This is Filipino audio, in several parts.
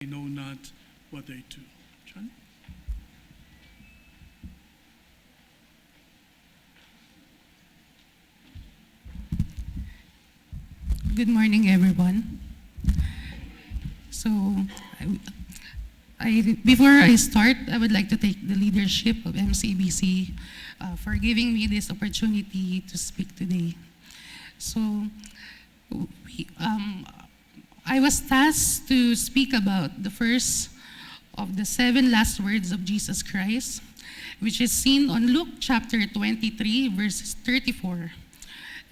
they know not what they do. John? Good morning, everyone. So, before I start, I would like to take the leadership of MCBC for giving me this opportunity to speak today. So, I was tasked to speak about the first of the 7 last words of Jesus Christ, which is seen on Luke chapter 23, verses 34.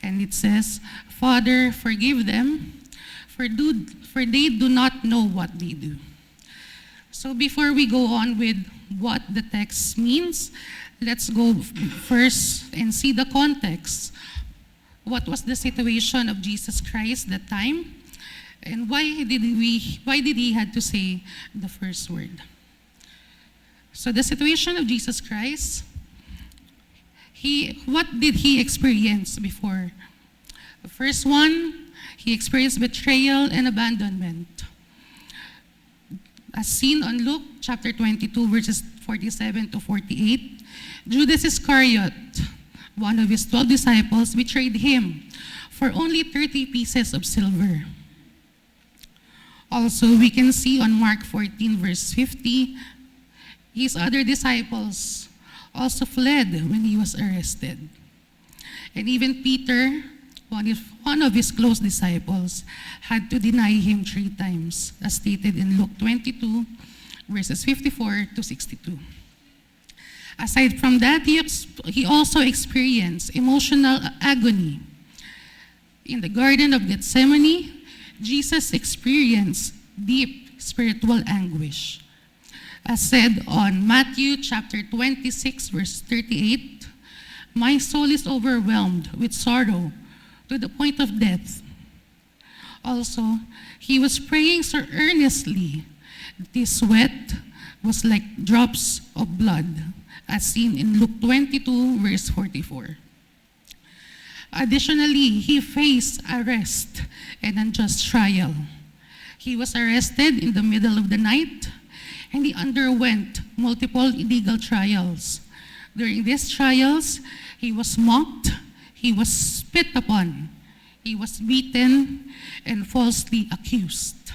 And it says, "Father, forgive them, for they do not know what they do." So before we go on with what the text means, let's go first and see the context. What was the situation of Jesus Christ that time? And why did he had to say the first word? So the situation of Jesus Christ, what did he experience before? The first one, he experienced betrayal and abandonment. As seen on Luke chapter 22, verses 47 to 48, Judas Iscariot, one of his 12 disciples, betrayed him for only 30 pieces of silver. Also, we can see on Mark 14, verse 50, his other disciples also fled when he was arrested. And even Peter, one of his close disciples, had to deny him 3 times, as stated in Luke 22, verses 54 to 62. Aside from that, he also experienced emotional agony. In the Garden of Gethsemane, Jesus experienced deep spiritual anguish. As said on Matthew chapter 26, verse 38, "My soul is overwhelmed with sorrow to the point of death." Also, he was praying so earnestly that his sweat was like drops of blood, as seen in Luke 22, verse 44. Additionally, he faced arrest and unjust trial. He was arrested in the middle of the night, and he underwent multiple illegal trials. During these trials, he was mocked, he was spit upon, he was beaten, and falsely accused.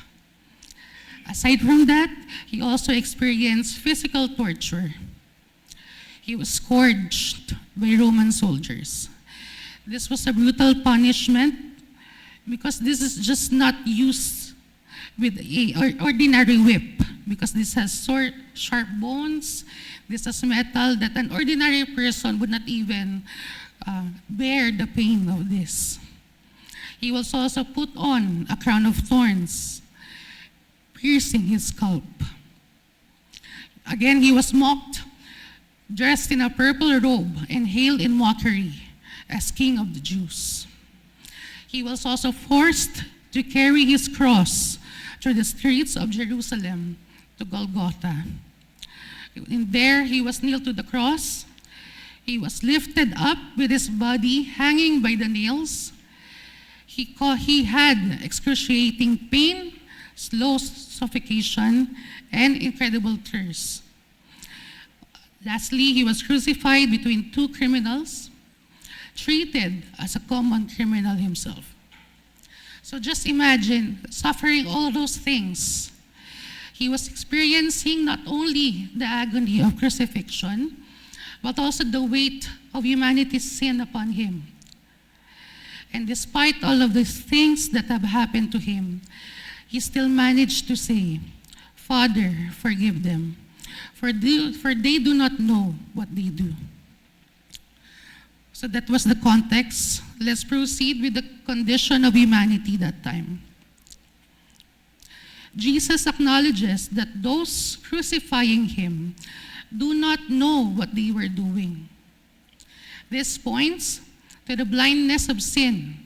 Aside from that, he also experienced physical torture. He was scourged by Roman soldiers. This was a brutal punishment because this is just not used with an ordinary whip, because this has sharp bones, this has metal that an ordinary person would not even bear the pain of this. He was also put on a crown of thorns, piercing his scalp. Again, he was mocked, dressed in a purple robe, and hailed in mockery as King of the Jews. He was also forced to carry his cross through the streets of Jerusalem to Golgotha. And there he was nailed to the cross. He was lifted up with his body hanging by the nails. He had excruciating pain, slow suffocation, and incredible thirst. Lastly, he was crucified between 2 criminals, treated as a common criminal himself. So just imagine suffering all those things. He was experiencing not only the agony of crucifixion, but also the weight of humanity's sin upon him. And despite all of these things that have happened to him, he still managed to say, "Father, forgive them, for they do not know what they do." So that was the context. Let's proceed with the condition of humanity that time. Jesus acknowledges that those crucifying him do not know what they were doing. This points to the blindness of sin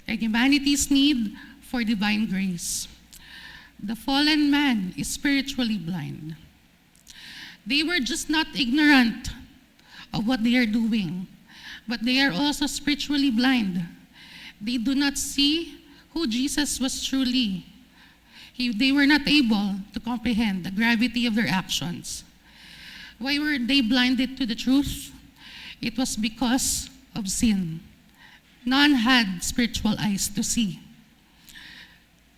and humanity's need for divine grace. The fallen man is spiritually blind. They were just not ignorant of what they are doing, but they are also spiritually blind. They do not see who Jesus was truly. They were not able to comprehend the gravity of their actions. Why were they blinded to the truth? It was because of sin. None had spiritual eyes to see.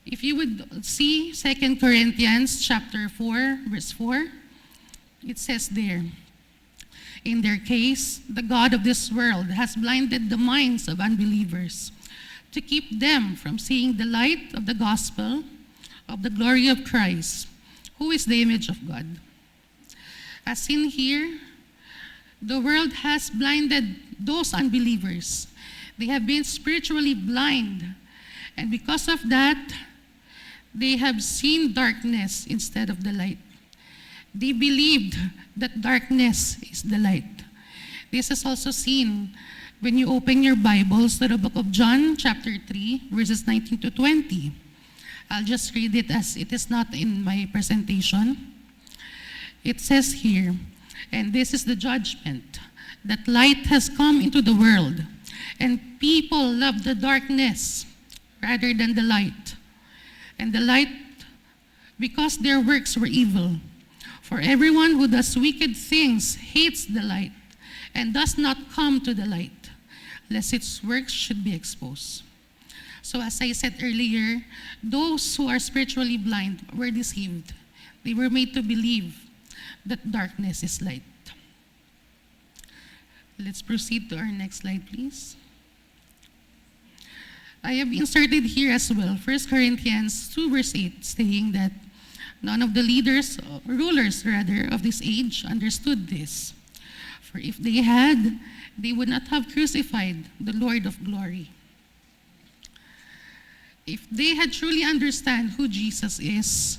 If you would see 2 Corinthians chapter 4, verse 4, it says there, in their case, the God of this world has blinded the minds of unbelievers to keep them from seeing the light of the gospel of the glory of Christ, who is the image of God. As seen here, the world has blinded those unbelievers. They have been spiritually blind, and because of that, they have seen darkness instead of the light. They believed that darkness is the light. This is also seen when you open your Bibles to the book of John, chapter 3, verses 19 to 20. I'll just read it as it is not in my presentation. It says here, and this is the judgment, that light has come into the world, and people love the darkness rather than the light. And the light, because their works were evil. For everyone who does wicked things hates the light and does not come to the light, lest its works should be exposed. So as I said earlier, those who are spiritually blind were deceived. They were made to believe that darkness is light. Let's proceed to our next slide, please. I have inserted here as well 1 Corinthians 2 verse 8, saying that none of the rulers of this age understood this. For if they had, they would not have crucified the Lord of glory. If they had truly understand who Jesus is,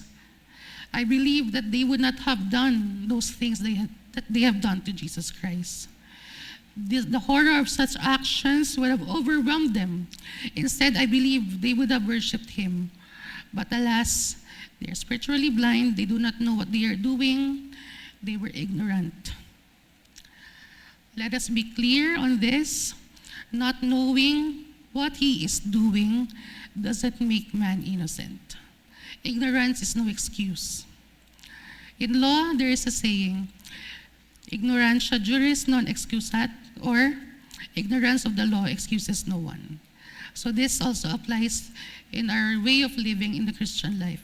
I believe that they would not have done those things that they have done to Jesus Christ. The horror of such actions would have overwhelmed them. Instead, I believe they would have worshipped him. But alas, they are spiritually blind. They do not know what they are doing. They were ignorant. Let us be clear on this. Not knowing what he is doing doesn't make man innocent. Ignorance is no excuse. In law, there is a saying, ignorantia juris non excusat, or ignorance of the law excuses no one. So this also applies in our way of living in the Christian life.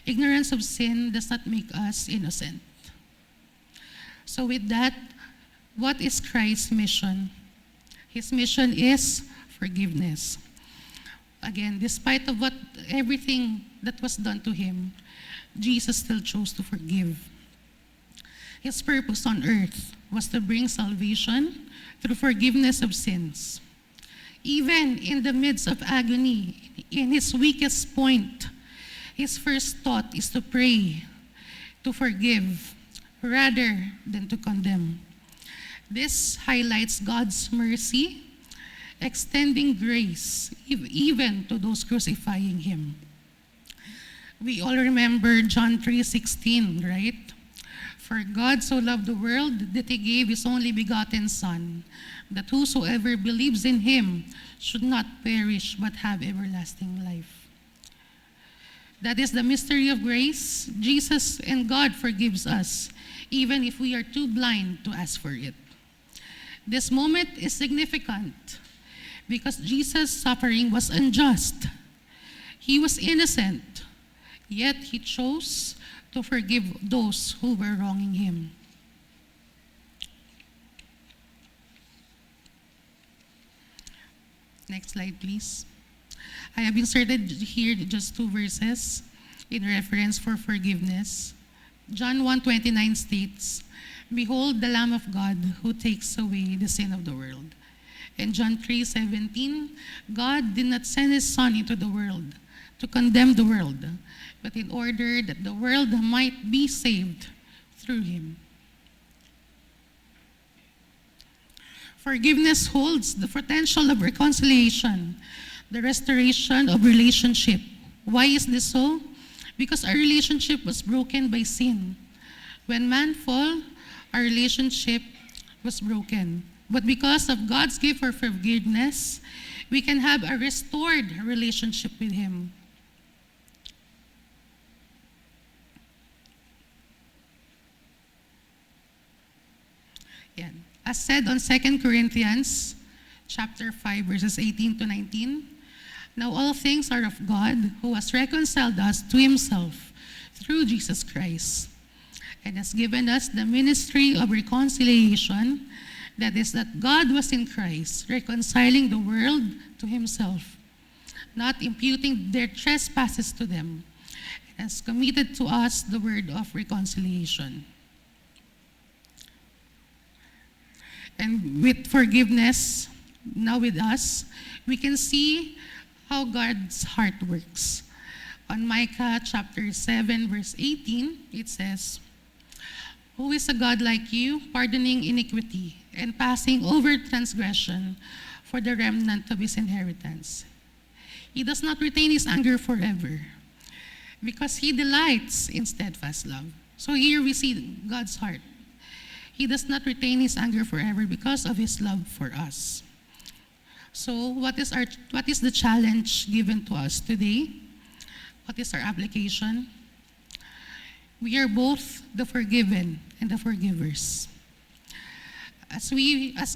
Ignorance of sin does not make us innocent. So with that, what is Christ's mission? His mission is forgiveness. Again, despite of everything that was done to him, Jesus still chose to forgive. His purpose on earth was to bring salvation through forgiveness of sins. Even in the midst of agony, in his weakest point, his first thought is to pray, to forgive, rather than to condemn. This highlights God's mercy, extending grace even to those crucifying him. We all remember John 3:16, right? For God so loved the world that he gave his only begotten Son, that whosoever believes in him should not perish but have everlasting life. That is the mystery of grace. Jesus and God forgives us, even if we are too blind to ask for it. This moment is significant because Jesus' suffering was unjust. He was innocent, yet he chose to forgive those who were wronging him. Next slide, please. I have inserted here just 2 verses in reference for forgiveness. John 1:29 states, "Behold the Lamb of God who takes away the sin of the world." And John 3:17, "God did not send his Son into the world to condemn the world, but in order that the world might be saved through him." Forgiveness holds the potential of reconciliation, the restoration of relationship. Why is this so? Because our relationship was broken by sin. When man fell, our relationship was broken. But because of God's gift for forgiveness, we can have a restored relationship with him. Yan. As said on 2 Corinthians chapter 5, verses 18 to 19, now all things are of God, who has reconciled us to himself through Jesus Christ, and has given us the ministry of reconciliation, that is, that God was in Christ, reconciling the world to himself, not imputing their trespasses to them, and has committed to us the word of reconciliation. And with forgiveness now with us, we can see how God's heart works. On Micah chapter 7, verse 18, it says, "Who is a God like you, pardoning iniquity and passing over transgression for the remnant of his inheritance? He does not retain his anger forever, because he delights in steadfast love." So here we see God's heart. He does not retain his anger forever because of his love for us. So what is the challenge given to us today? What is our application? We are both the forgiven and the forgivers. As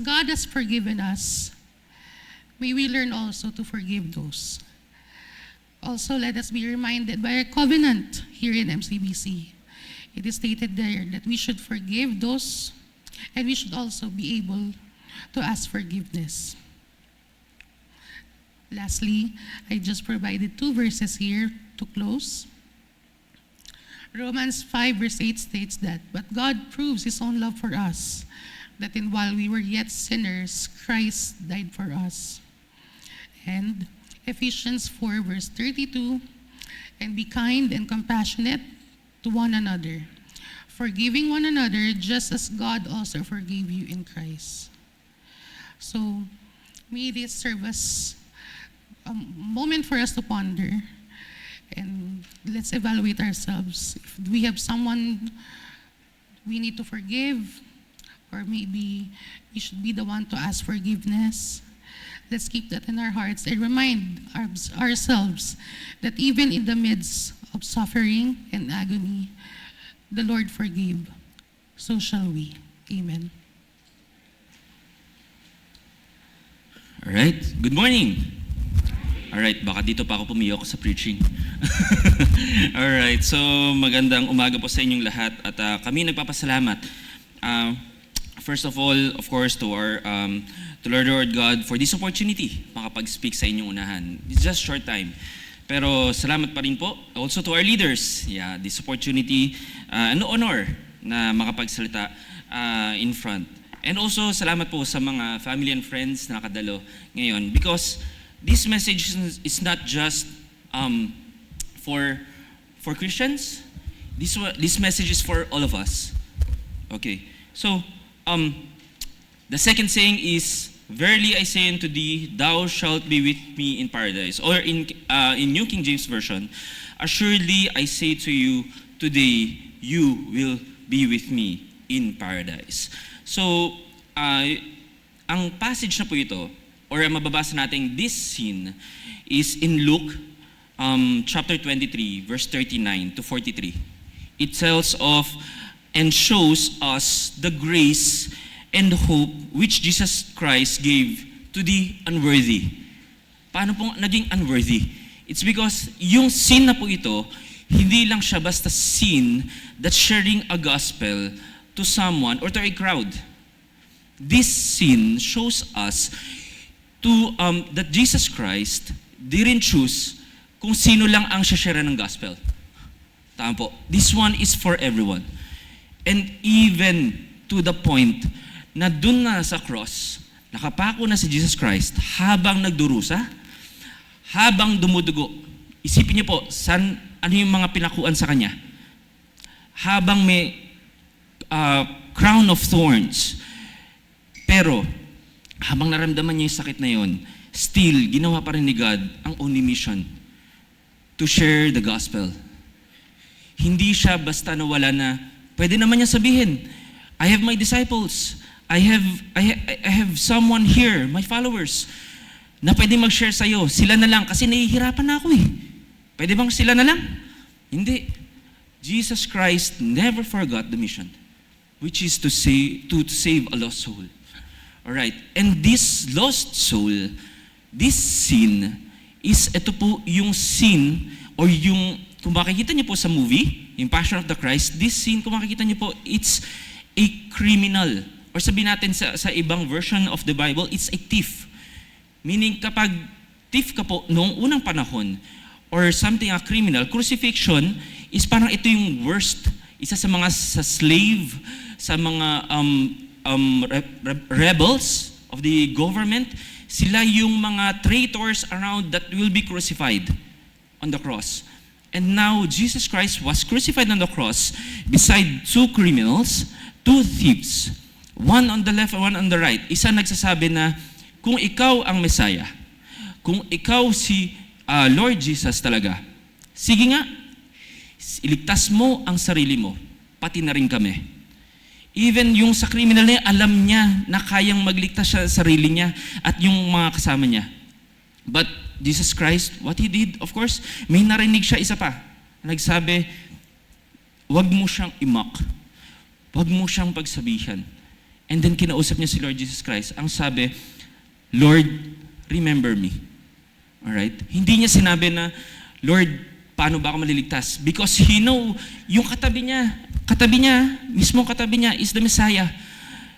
God has forgiven us, may we learn also to forgive those. Also, let us be reminded by our covenant here in MCBC. It is stated there that we should forgive those, and we should also be able to ask forgiveness. Lastly, I just provided 2 verses here to close. Romans 5 verse 8 states that, "But God proves his own love for us, that in while we were yet sinners, Christ died for us." And Ephesians 4 verse 32, "And be kind and compassionate to one another, forgiving one another just as God also forgave you in Christ." So may this serve as a moment for us to ponder, and let's evaluate ourselves. If we have someone we need to forgive, or maybe we should be the one to ask forgiveness, let's keep that in our hearts and remind ourselves that even in the midst of suffering and agony, the Lord forgave. So shall we. Amen. All right. Good morning. All right, baka dito pa ako pumiyok sa preaching. All right. So, magandang umaga po sa inyong lahat, at kami nagpapasalamat. First of all, of course, to Lord God for this opportunity makapag-speak sa inyong unahan. It's just short time. Pero salamat pa rin po also to our leaders. Yeah, this opportunity, an honor na makapagsalita in front. And also salamat po sa mga family and friends na nakadalo ngayon, because this message is not just for Christians. This message is for all of us. Okay. So, the second saying is, "Verily I say unto thee, thou shalt be with me in paradise." Or in New King James Version, "Assuredly I say to you, today you will be with me in paradise." So, ang passage na po ito, or ang mababasa natin this scene, is in Luke chapter 23, verse 39 to 43. It tells of and shows us the grace and hope which Jesus Christ gave to the unworthy. Paano pong naging unworthy? It's because yung sin na po ito, hindi lang siya basta sin that's sharing a gospel to someone or to a crowd. This sin shows us that Jesus Christ didn't choose kung sino lang ang share ng gospel. Tama po. This one is for everyone. And even to the point na dun na sa cross, nakapako na si Jesus Christ habang nagdurusa, habang dumudugo. Isipin niyo po, ano yung mga pinakuan sa kanya? Habang may crown of thorns. Pero, habang naramdaman niya yung sakit na yun, still, ginawa pa rin ni God ang only mission, to share the gospel. Hindi siya basta nawala na, pwede naman niya sabihin, I have my disciples, I have someone here, my followers, na pwede mag-share sa'yo. Sila na lang, kasi nahihirapan na ako eh. Pwede bang sila na lang? Hindi. Jesus Christ never forgot the mission. which is to save a lost soul. Alright, and this lost soul, this sin, ito po yung sin, or yung, kung makikita niyo po sa movie, yung Passion of the Christ, this sin, kung makikita niyo po, it's a criminal. Or sabihin natin sa ibang version of the Bible, it's a thief. Meaning kapag thief ka po noong unang panahon, or something a criminal, crucifixion is parang ito yung worst. Isa sa mga sa slave, sa mga rebels of the government, sila yung mga traitors around that will be crucified on the cross. And now, Jesus Christ was crucified on the cross beside two criminals, two thieves. One on the left and one on the right. Isa nagsasabi na, kung ikaw ang Messiah, kung ikaw si Lord Jesus talaga, sige nga, iligtas mo ang sarili mo, pati na rin kami. Even yung sa criminal niya, alam niya na kayang magligtas siya sa sarili niya at yung mga kasama niya. But Jesus Christ, what He did, of course, may narinig siya isa pa. Nagsabi, wag mo siyang imak. Wag mo siyang pagsabihan. And then kinausap niya si Lord Jesus Christ. Ang sabi, Lord, remember me. Alright? Hindi niya sinabi na, Lord, paano ba ako maliligtas? Because He know, yung katabi niya, mismo katabi niya is the Messiah,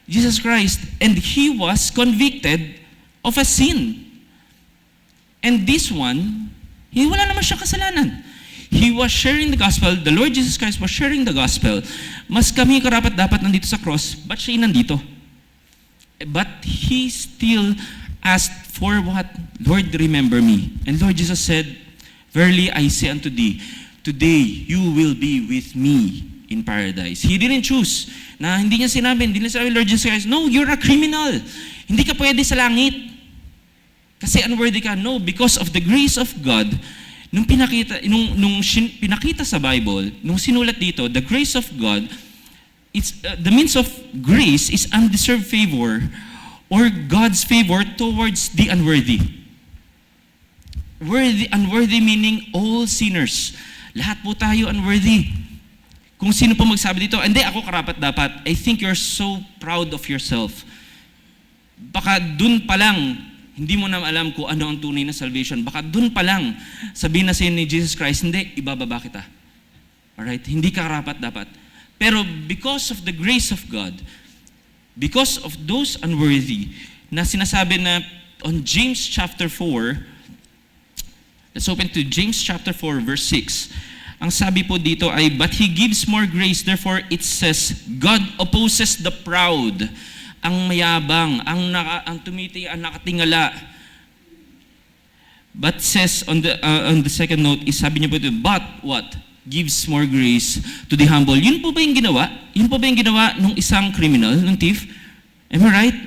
Jesus Christ. And He was convicted of a sin. And this one, wala naman siya kasalanan. He was sharing the gospel, the Lord Jesus Christ was sharing the gospel. Mas kami karapat dapat nandito sa cross, ba't siya nandito? But He still asked for what? Lord, remember me. And Lord Jesus said, verily I say unto thee, today you will be with me in paradise. He didn't choose. Hindi niya sinabi, Lord Jesus Christ, no, you're a criminal. Hindi ka pwede sa langit. Kasi unworthy ka. No, because of the grace of God, nung pinakita sa Bible, nung sinulat dito, the grace of God, it's the means of grace is undeserved favor or God's favor towards the unworthy. Unworthy meaning all sinners. Lahat po tayo unworthy. Kung sino po magsabi dito, hindi ako karapat dapat. I think you're so proud of yourself. Baka dun pa lang, hindi mo na alam kung ano ang tunay na salvation. Baka dun pa lang, sabihin na sa'yo ni Jesus Christ, hindi, ibababa kita. Alright? Hindi ka karapat dapat. Pero because of the grace of God, because of those unworthy, na sinasabi na on James chapter 4, let's open to James chapter 4 verse 6. Ang sabi po dito ay, but He gives more grace, therefore it says, God opposes the proud, ang mayabang, ang nakatingala. But says on the second note, is sabi niya po ito, but what? Gives more grace to the humble. Yun po ba yung ginawa? Yun po ba yung ginawa ng isang criminal, ng thief? Am I right?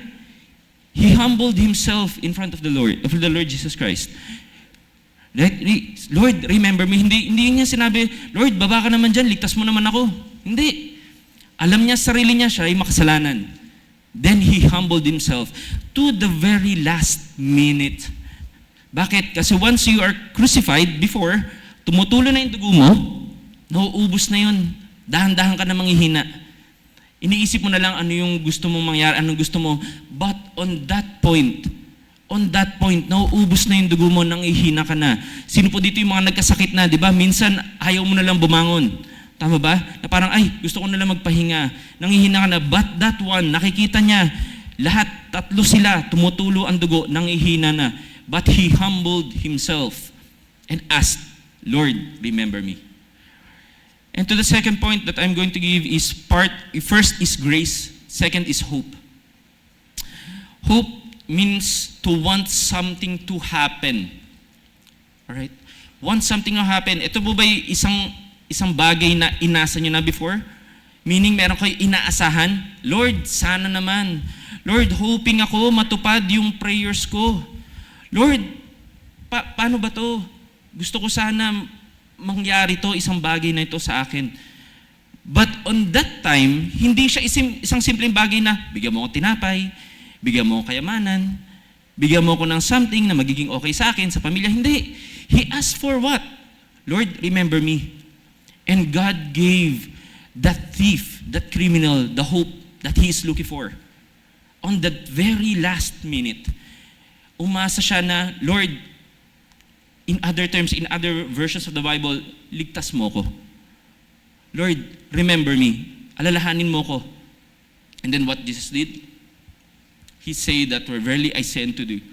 He humbled himself in front of the Lord Jesus Christ. Lord, remember me. Hindi niya sinabi, Lord, baba ka naman dyan, ligtas mo naman ako. Hindi. Alam niya, sarili niya, siya ay makasalanan. Then He humbled Himself to the very last minute. Bakit? Kasi once you are crucified before, tumutulo na yung dugo mo, nauubos na yun. Dahan-dahan ka na manghihina. Iniisip mo na lang ano yung gusto mong mangyari, anong gusto mo. But on that point, nauubos na yung dugo mo, nanghihina ka na. Sino po dito yung mga nagkasakit na, di ba? Minsan, ayaw mo na lang bumangon. Tama ba? Na parang, gusto ko na lang magpahinga. Nanghihina ka na. But that one, nakikita niya, lahat, tatlo sila, tumutulo ang dugo, nanghihina na. But he humbled himself and asked, Lord, remember me. And to the second point that I'm going to give is first is grace, second is hope. Hope means to want something to happen. Alright? Want something to happen. Ito po ba isang bagay na inasa nyo na before? Meaning, meron kayo inaasahan? Lord, sana naman. Lord, hoping ako matupad yung prayers ko. Lord, paano ba to? Gusto ko sana mangyari to, isang bagay na ito sa akin. But on that time, hindi siya isang simpleng bagay na, bigyan mo ko tinapay, bigyan mo ko kayamanan, bigyan mo ko ng something na magiging okay sa akin, sa pamilya. Hindi. He asked for what? Lord, remember me. And God gave that thief, that criminal, the hope that he is looking for. On that very last minute, umasa siya na, Lord, in other terms, in other versions of the Bible, ligtas mo ko. Lord, remember me. Alalahanin mo ko. And then what Jesus did? He said that, verily I say unto thee,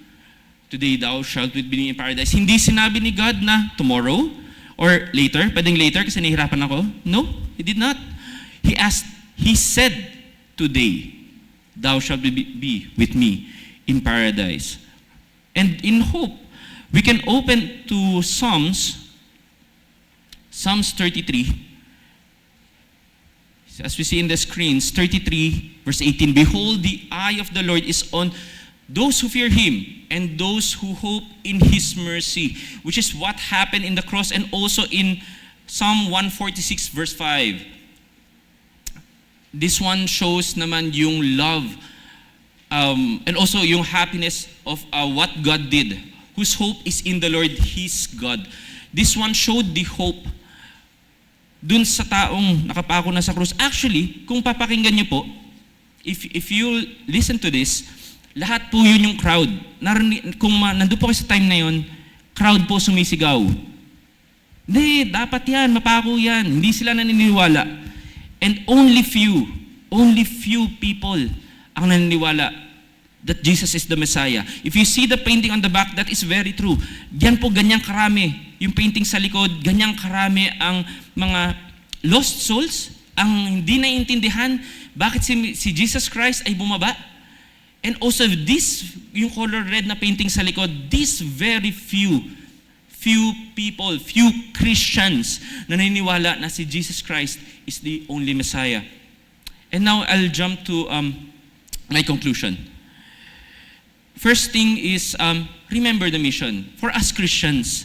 today thou shalt with me in paradise. Hindi sinabi ni God na tomorrow or later, pwedeng later kasi nahihirapan ako. No, He did not. He said, today thou shalt be with me in paradise. And in hope, we can open to Psalms 33. As we see in the screens, 33 verse 18, behold, the eye of the Lord is on those who fear Him and those who hope in His mercy, which is what happened in the cross and also in Psalm 146 verse 5. This one shows naman yung love and also yung happiness of what God did, whose hope is in the Lord, His God. This one showed the hope dun sa taong nakapako na sa krus. Actually, kung papakinggan niyo po, if you listen to this, lahat po yun yung crowd. Kung nandun po kayo sa time na yun, crowd po sumisigaw. Hindi, dapat yan, mapako yan. Hindi sila naniniwala. And only few people ang naniniwala that Jesus is the Messiah. If you see the painting on the back, that is very true. Yan po ganyang karami. Yung painting sa likod, ganyang karami ang mga lost souls, ang hindi naiintindihan bakit si Jesus Christ ay bumaba. And also this, yung color red na painting sa likod, these very few people, few Christians na naniniwala na si Jesus Christ is the only Messiah. And now I'll jump to my conclusion. First thing is, remember the mission. For us Christians,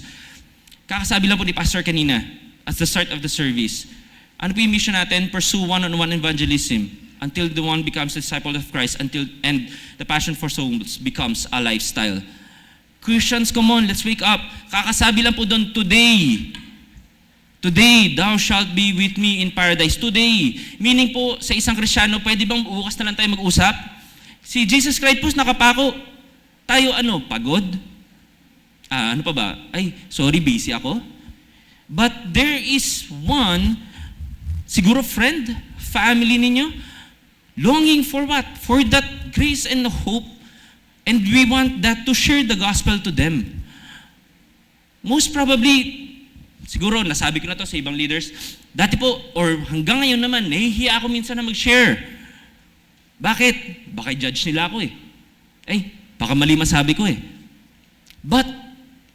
kakasabi lang po ni Pastor kanina, at the start of the service, ano po yung mission natin? Pursue one-on-one evangelism until the one becomes a disciple of Christ, and the passion for souls becomes a lifestyle. Christians, come on, let's wake up. Kakasabi lang po doon, today, thou shalt be with me in paradise. Today. Meaning po, sa isang Kristiyano, pwede bang bukas na lang tayo mag-usap? Si Jesus Christ po, nakapako. Tayo pagod? Ano pa ba? Ay, sorry, busy ako. But there is one, siguro friend, family ninyo, longing for what? For that grace and hope. And we want that to share the gospel to them. Most probably, siguro nasabi ko na to sa ibang leaders, dati po, or hanggang ngayon naman, nahihiya ako minsan na mag-share. Bakit? Baka judge nila ako eh. Ay, baka mali masabi ko eh. But,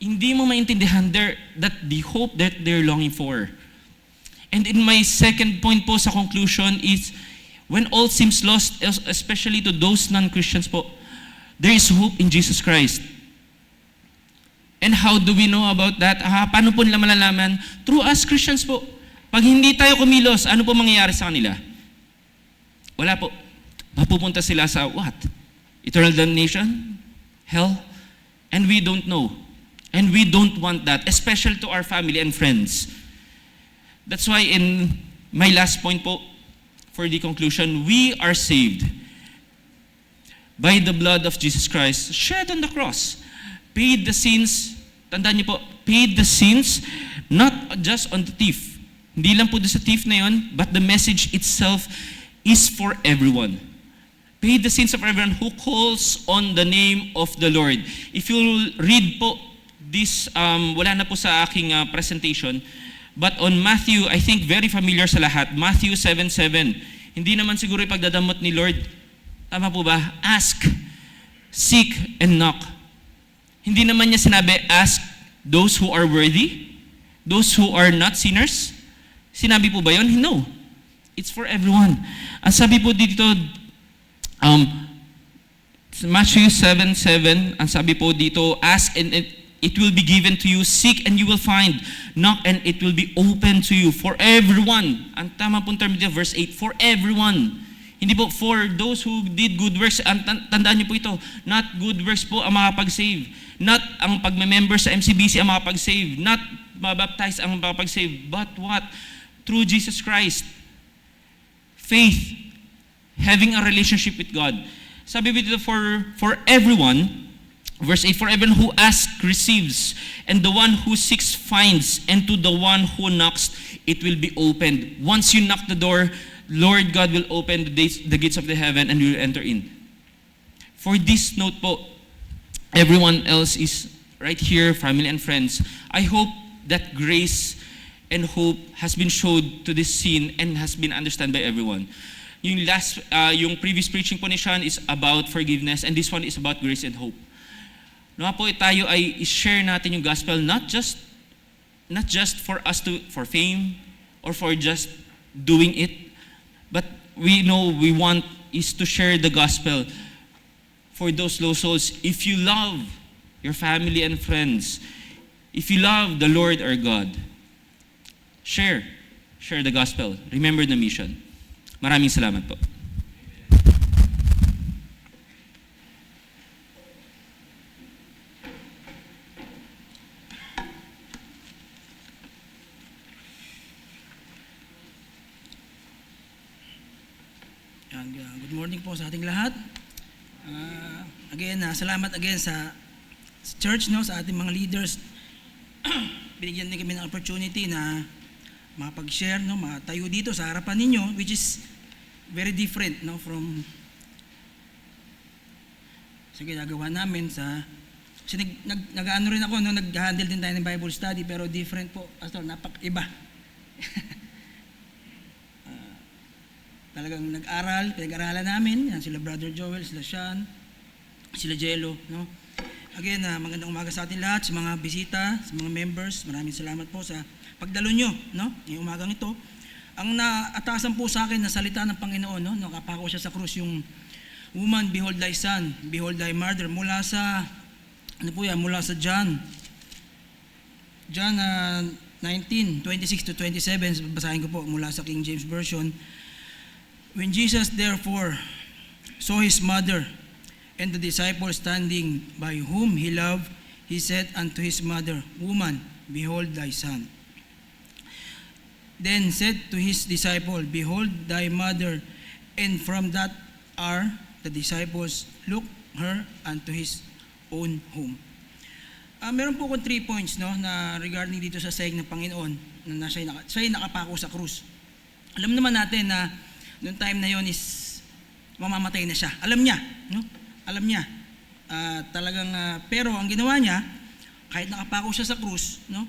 hindi mo maintindihan that the hope that they're longing for. And in my second point po sa conclusion is, when all seems lost, especially to those non-Christians po, there is hope in Jesus Christ. And how do we know about that? Paano po nila malalaman? Through us Christians po. Pag hindi tayo kumilos, ano po mangyayari sa kanila? Wala po. Mapupunta sila sa what? Eternal damnation? Hell? And we don't know. And we don't want that, especially to our family and friends. That's why in my last point po, for the conclusion, we are saved by the blood of Jesus Christ shed on the cross. Paid the sins, tandaan niyo po, paid the sins not just on the thief. Hindi lang po sa thief na yun, but the message itself is for everyone. Paid the sins of everyone who calls on the name of the Lord. If you read po this, wala na po sa aking presentation, but on Matthew, I think very familiar sa lahat, Matthew 7:7. Hindi naman siguro ipagdadamot ni Lord. Tama po ba? Ask, seek, and knock. Hindi naman niya sinabi, ask those who are worthy, those who are not sinners. Sinabi po ba yun? No. It's for everyone. Ang sabi po dito, Matthew 7:7, ang sabi po dito, ask and it will be given to you, seek and you will find, knock and it will be open to you. For everyone. Ang tama pong term dito, verse 8, for everyone. Hindi po for those who did good works. Tandaan niyo po ito, not good works po ang makapag-save. Not ang pagme-member sa MCBC ang makapag-save. Not mabaptize ang makapag-save. But what? Through Jesus Christ. faith, having a relationship with God. Sabi dito, for everyone, verse 8, for everyone who asks receives, and the one who seeks finds, and to the one who knocks it will be opened. Once you knock the door, Lord God will open the gates of the heaven and you will enter in. For this note po, everyone else is right here, family and friends. I hope that grace and hope has been showed to this scene and has been understood by everyone. Yung previous preaching po ni Sean is about forgiveness, and this one is about grace and hope. Nawa po tayo ay i-share natin yung gospel not just for us for fame or for just doing it, but we know we want is to share the gospel for those lost souls. If you love your family and friends, if you love the Lord our God, share the gospel. Remember the mission. Maraming salamat po. Good morning po sa ating lahat. Salamat again sa church, no, sa ating mga leaders. Binigyan din kami ng opportunity na makapag-share, no, matayo dito sa harapan ninyo, which is very different, no, from sa ginagawa namin kasi nag-ano rin ako, no, nag-handle din tayo ng Bible study, pero different po, Pastor, iba. Talagang pinag-aralan namin, yan, sila Brother Joel, sila Sean, sila Jello, no. Again, magandang umaga sa atin lahat, sa mga bisita, sa mga members. Maraming salamat po sa pagdalo nyo, no, ngayong umagang ito. Ang naatasan po sa akin na salita ng Panginoon, no, nakapako siya sa krus, yung woman, behold thy son, behold thy mother, mula sa John 19:26 to 27, basahin ko po mula sa King James Version. When Jesus therefore saw his mother and the disciple standing by whom he loved, he said unto his mother, Woman, behold thy son. Then said to his disciple, Behold thy mother. And from that hour the disciples looked her unto his own home. Meron po akong 3 points, no, na regarding dito sa saying ng Panginoon na siya'y nakapako sa krus. Alam naman natin na noong time na yon is mamamatay na siya. Alam niya, no? Alam niya. Pero ang ginawa niya, kahit nakapako siya sa krus, no?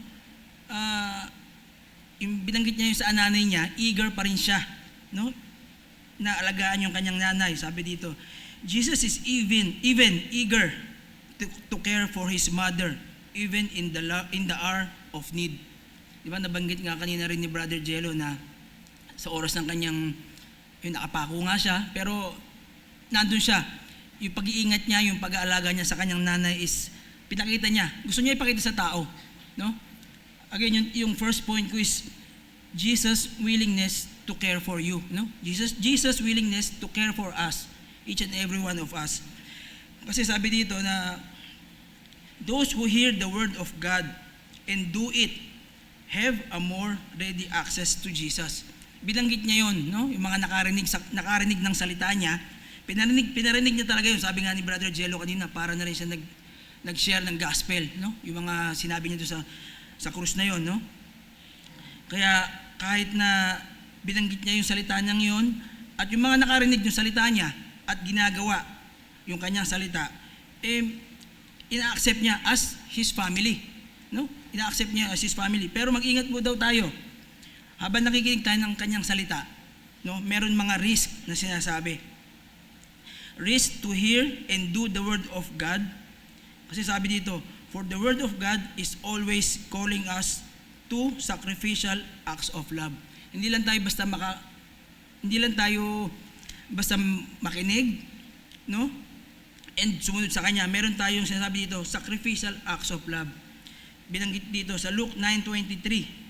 Yung binanggit niya yung sa nanay niya, eager pa rin siya, no? Na alagaan yung kanyang nanay. Sabi dito, Jesus is even eager to care for his mother, even in the hour of need. Di ba, nabanggit nga kanina rin ni Brother Jello na sa oras ng kanyang yung nakapako nga siya, pero nandun siya. Yung pag-iingat niya, yung pag-aalaga niya sa kanyang nanay is pinakita niya. Gusto niya ipakita sa tao, no? Again, yung first point ko is Jesus' willingness to care for you, no? Jesus' willingness to care for us, each and every one of us. Kasi sabi dito na those who hear the word of God and do it have a more ready access to Jesus. Binanggit niya yon, no? Yung mga nakarinig ng salita niya, pinarinig niya talaga yun. Sabi nga ni Brother Jello kanina, para na rin siya nag-share ng gospel, no? Yung mga sinabi niya doon sa krus na yon, no? Kaya kahit na binanggit niya yung salita niyang yon, at yung mga nakarinig yung salita niya at ginagawa yung kanyang salita, ina-accept niya as his family, no? Ina-accept niya as his family. Pero mag-ingat po daw tayo. Habang nakikinig tayo ng kanyang salita, no, meron mga risk na sinasabi. Risk to hear and do the word of God. Kasi sabi dito, for the word of God is always calling us to sacrificial acts of love. Hindi lang tayo basta makinig, no? And sumunod sa kanya. Meron tayong sinasabi dito, sacrificial acts of love. Binanggit dito sa Luke 9:23.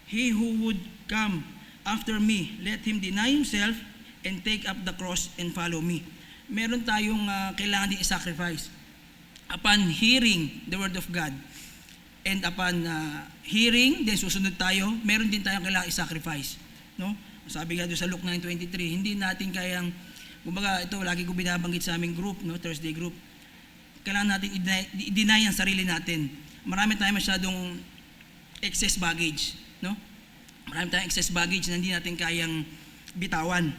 He who would come after me, let him deny himself and take up the cross and follow me. Meron tayong kailangan din i-sacrifice. Upon hearing the word of God and upon hearing, then susunod tayo, meron din tayong kailangan i-sacrifice, no? Sabi nga doon sa Luke 9:23, hindi natin kayang, kumbaga ito lagi ko binabanggit sa aming group, no, Thursday group, kailangan natin i-deny ang sarili natin. Marami tayong masyadong excess baggage, no? Marami tayong excess baggage na hindi natin kayang bitawan.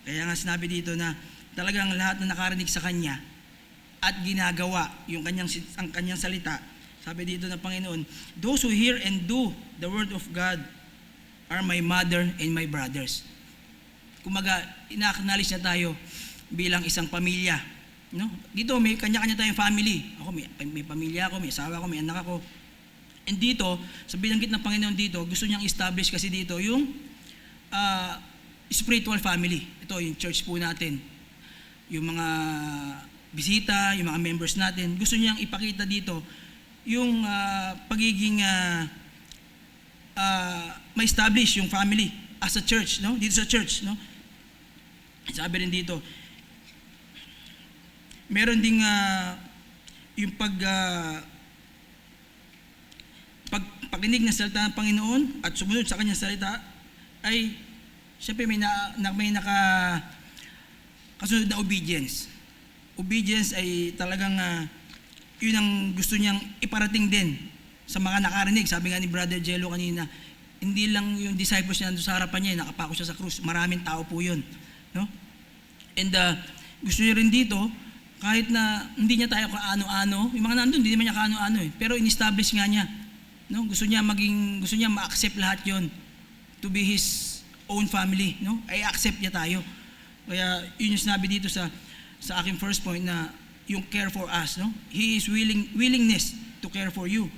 Kaya nga sinabi dito na talagang lahat na nakarinig sa Kanya at ginagawa ang kanyang salita, sabi dito ng Panginoon, those who hear and do the word of God are my mother and my brothers. Kumaga, ina-acknowledge na tayo bilang isang pamilya. No? Dito, may kanya-kanya tayong family. Ako, may pamilya ako, may asawa ako, may anak ako. And dito, sa binanggit ng Panginoon dito, gusto niyang establish kasi dito yung spiritual family. Ito, yung church po natin. Yung mga bisita, yung mga members natin. Gusto niyang ipakita dito yung pagiging ma-establish yung family as a church, no? Dito sa church, no? Sabi rin dito, meron ding yung pakinig ng salita ng Panginoon at sumunod sa kanyang salita ay siyempre may kasunod na obedience. Obedience ay talagang yun ang gusto niyang iparating din sa mga nakarinig. Sabi nga ni Brother Jello kanina, hindi lang yung disciples niya nandun sa harapan niya, nakapako siya sa krus. Maraming tao po yun. No? And gusto niya rin dito, kahit na hindi niya tayo kaano-ano, yung mga nandun, hindi naman niya kaano-ano eh. Pero in-establish nga niya. No? Gusto niya ma-accept lahat yon to be His own family. No? Ay accept niya tayo. Kaya yun yung sinabi dito sa aking first point na yung care for us. No? He is willingness to care for you.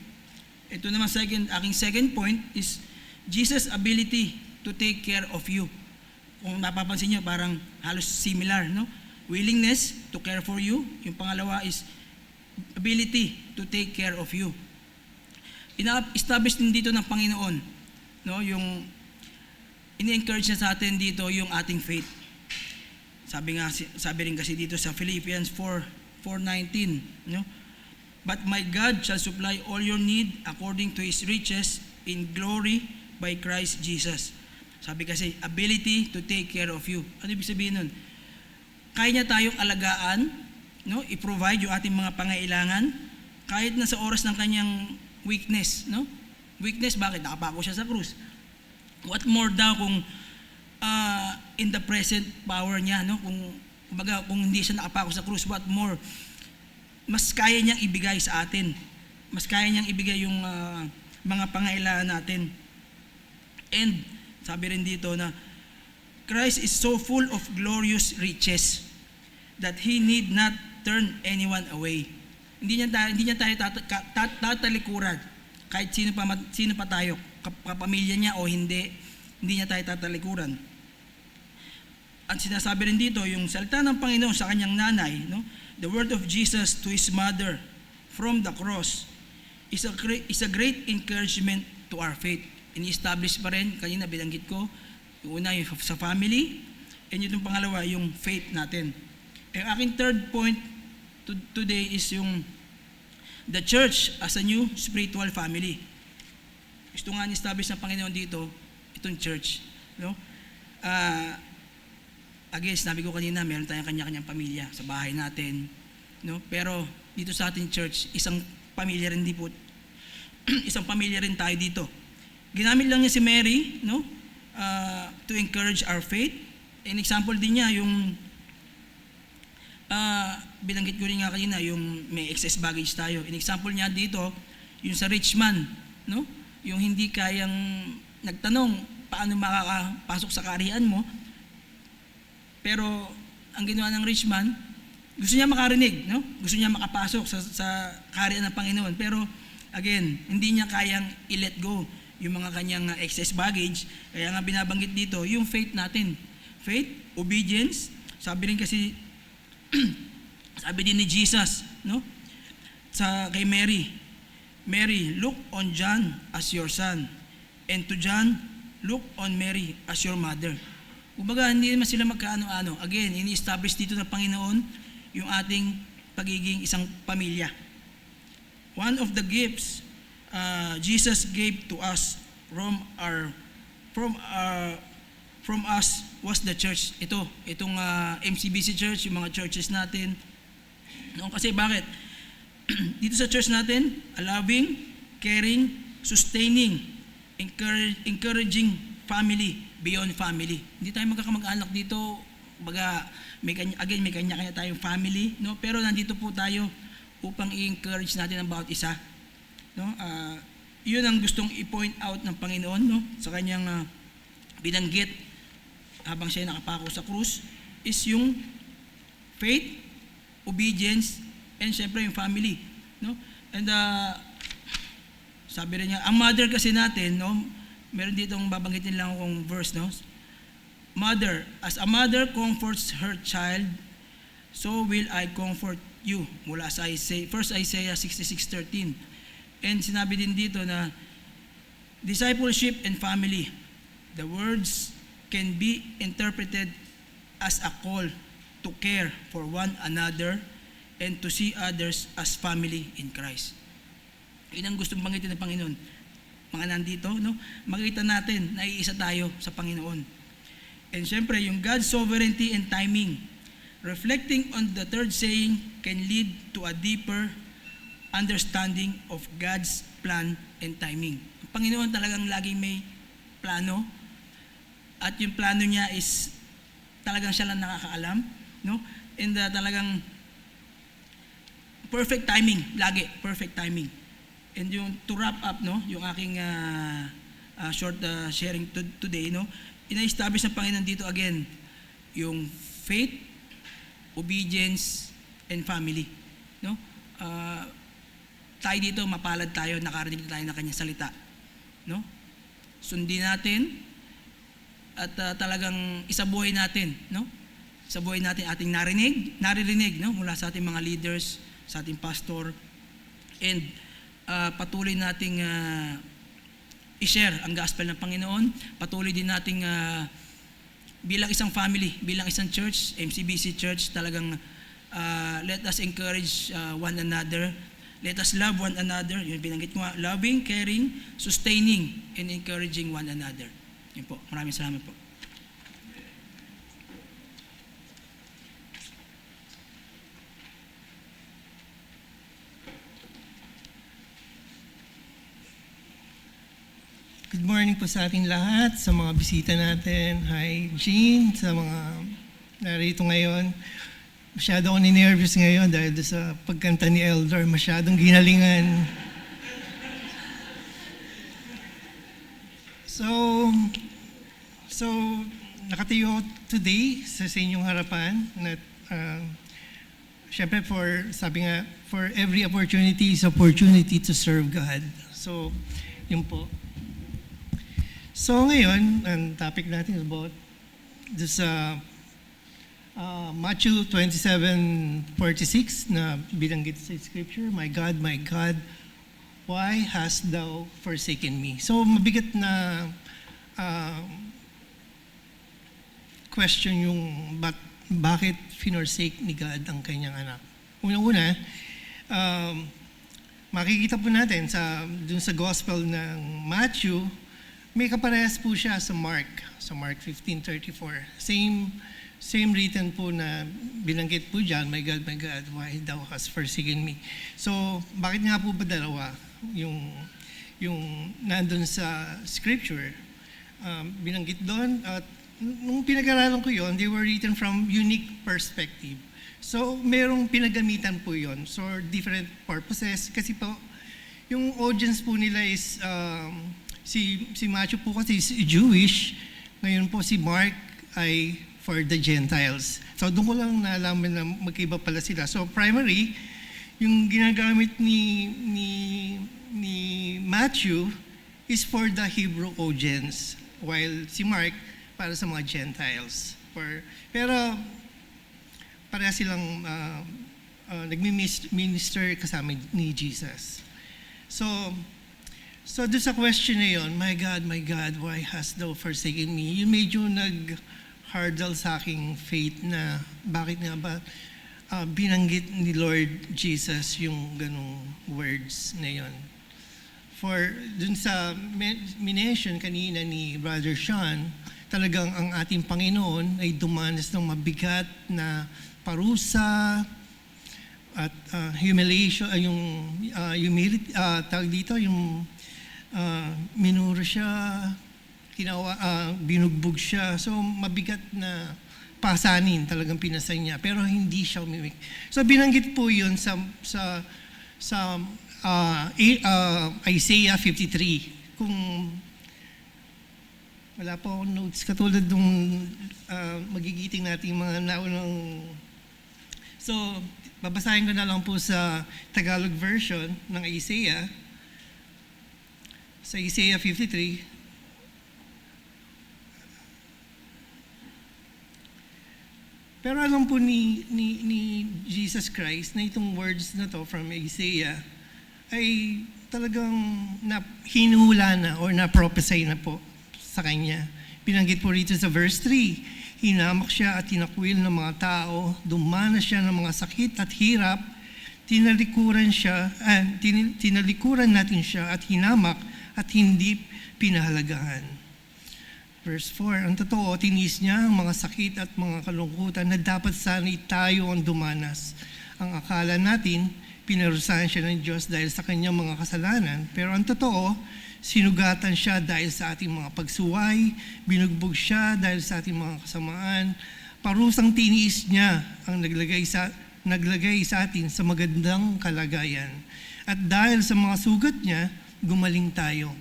Ito naman aking second point is Jesus' ability to take care of you. Kung napapansin niyo, parang halos similar, no? Willingness to care for you. Yung pangalawa is ability to take care of you. Ina-establish din dito ng Panginoon, no? Yung ini-encourage niya sa atin dito yung ating faith. Sabi rin kasi dito sa Philippians 4:19, no? But my God shall supply all your need according to His riches in glory by Christ Jesus. Sabi kasi, ability to take care of you. Ano ibig sabihin nun? Kaya niya tayong alagaan, no? I-provide yung ating mga pangailangan, kahit na sa oras ng kanyang weakness. No? Weakness, bakit? Nakapako siya sa krus. What more daw kung in the present power niya, no? Kung hindi siya nakapako sa krus, what more? Mas kaya niyang ibigay sa atin. Mas kaya niyang ibigay yung mga pangailangan natin. And sabi rin dito na Christ is so full of glorious riches that He need not turn anyone away. Hindi niya tayo tatalikuran. Kahit sino pa tayo, kapamilya niya o hindi niya tayo tatalikuran. At sinasabi rin dito, yung salita ng Panginoon sa kanyang nanay, no? The word of Jesus to His mother from the cross is a great encouragement to our faith. Ini-establish pa rin, kanina binanggit ko, yung una yung sa family, and yung pangalawa, yung faith natin. Ang aking third point today is yung the church as a new spiritual family. Gusto nga ni-establish ng Panginoon dito, itong church. No? Again, sinabi ko kanina, meron tayong kanya-kanyang pamilya sa bahay natin. No? Pero dito sa ating church, isang pamilya rin tayo dito. Ginamit lang niya si Mary, no? To encourage our faith. An example din niya, yung binanggit ko rin nga kanina, yung may excess baggage tayo. An example niya dito, yung sa rich man, no? Yung hindi kayang nagtanong, paano makakapasok sa kaharian mo? Pero ang ginawa ng rich man, gusto niya makarinig, no? Gusto niya makapasok sa kaharian ng Panginoon. Pero again, hindi niya kayang i-let go yung mga kanyang excess baggage. Kaya nga binabanggit dito, yung faith natin. Faith, obedience, sabi rin kasi, sabi din ni Jesus, no? Kay Mary, look on John as your son, and to John, look on Mary as your mother. Kumbaga, hindi naman sila magkaano-ano. Again, ini-establish dito ng Panginoon yung ating pagiging isang pamilya. One of the gifts from us was the church. Itong MCBC Church, yung mga churches natin. No? Kasi bakit? Dito sa church natin, loving, caring, sustaining, encouraging family, beyond family. Hindi tayo magkakamag-anak dito. Baga, may kanya-kanya tayong family. No? Pero nandito po tayo upang i-encourage natin ang bawat isa. No? Yun ang gustong i-point out ng Panginoon, no? Sa kanyang binanggit habang siya nakapako sa krus is yung faith, obedience, and syempre yung family, no? And sabi rin niya, ang mother kasi natin, no? Meron ditong babanggitin lang akong verse, no? Mother, as a mother comforts her child, so will I comfort you. Mula sa First Isaiah 66:13. And sinabi din dito na discipleship and family, the words can be interpreted as a call to care for one another and to see others as family in Christ. Yun ang gustong banggitin ng Panginoon. Mga nandito, no? Makita natin na iisa tayo sa Panginoon. And syempre, yung God's sovereignty and timing. Reflecting on the third saying can lead to a deeper understanding of God's plan and timing. Ang Panginoon talagang laging may plano. At yung plano niya is talagang siya lang nakakaalam, no? And talagang perfect timing, lagi perfect timing. And yung to wrap up, no, yung aking short sharing today, no, ina-establish ng Panginoon dito again yung faith, obedience, and family, no? Tayo dito, mapalad tayo, nakarinig tayo ng kanyang salita, no? Sundin natin at talagang isabuhay natin, no? Isabuhay natin ating naririnig, no, mula sa ating mga leaders, sa ating pastor, and patuloy nating i-share ang gospel ng Panginoon. Patuloy din nating bilang isang family, bilang isang church, MCBC Church, talagang let us encourage one another. Let us love one another. Yun binanggit ko nga, loving, caring, sustaining, and encouraging one another. Yun po. Maraming salamat po. Good morning po sa ating lahat, sa mga bisita natin. Hi, Jean, sa mga narito ngayon. Masyado ako ninervous ngayon dahil sa pagkanta ni Elder, masyadong ginalingan. So nakatayo today sa inyong harapan na syempre sabi nga, for every opportunity is opportunity to serve God. So, yun po. So ngayon, ang topic natin is about this Matthew 27:46 na binanggit sa scripture, my God, why hast thou forsaken me? So mabigat na question yung bakit finosake ni God ang kanyang anak. Una-una, makikita po natin dun sa gospel ng Matthew, may kaparehas po siya sa Mark 15:34. Same written po na binanggit po dyan, my God, why thou hast forsaken me. So, bakit nga po ba dalawa yung nandun sa scripture? Binanggit doon at nung pinag-aralan ko yon, they were written from unique perspective. So, merong pinagamitan po yon. So, different purposes. Kasi po, yung audience po nila is, si Matthew po kasi is Jewish. Ngayon po si Mark ay for the Gentiles. So, doon ko lang nalaman na magkaiba pala sila. So, primary, yung ginagamit ni Matthew is for the Hebrew audience, while si Mark para sa mga Gentiles. Pero pareha silang nagmi-minister kasama ni Jesus. So doon sa question na yun, my God, why hast thou forsaken me? Yung medyo nag-hurdle sa aking faith na bakit nga ba binanggit ni Lord Jesus yung ganong words na yun. For dun sa minention kanina ni Brother Sean, talagang ang ating Panginoon ay dumanas ng mabigat na parusa at humiliation, humility, tawag dito, yung minuro siya, binugbog siya. So mabigat na pasanin talagang pinasay niya, pero hindi siya umimik. So binanggit po yun sa Isaiah 53. Kung wala po akong notes, katulad nung magigiting natin mga naunang. So, babasahin ko na lang po sa Tagalog version ng Isaiah. Sa Isaiah 53. Pero alam po ni Jesus Christ na itong words na to from Isaiah ay talagang hinula na or na-prophesy na po sa kanya. Pinanggit po rito sa verse 3, hinamak siya at tinakwil ng mga tao, dumanas siya ng mga sakit at hirap, tinalikuran natin siya at hinamak at hindi pinahalagahan. Verse 4, ang totoo, tinis niya ang mga sakit at mga kalungkutan na dapat sana'y tayo ang dumanas. Ang akala natin, pinarusahan siya ng Diyos dahil sa kanyang mga kasalanan, pero ang totoo, sinugatan siya dahil sa ating mga pagsuway, binugbog siya dahil sa ating mga kasamaan, parusang tiniis niya ang naglagay sa atin sa magandang kalagayan. At dahil sa mga sugat niya, gumaling tayo.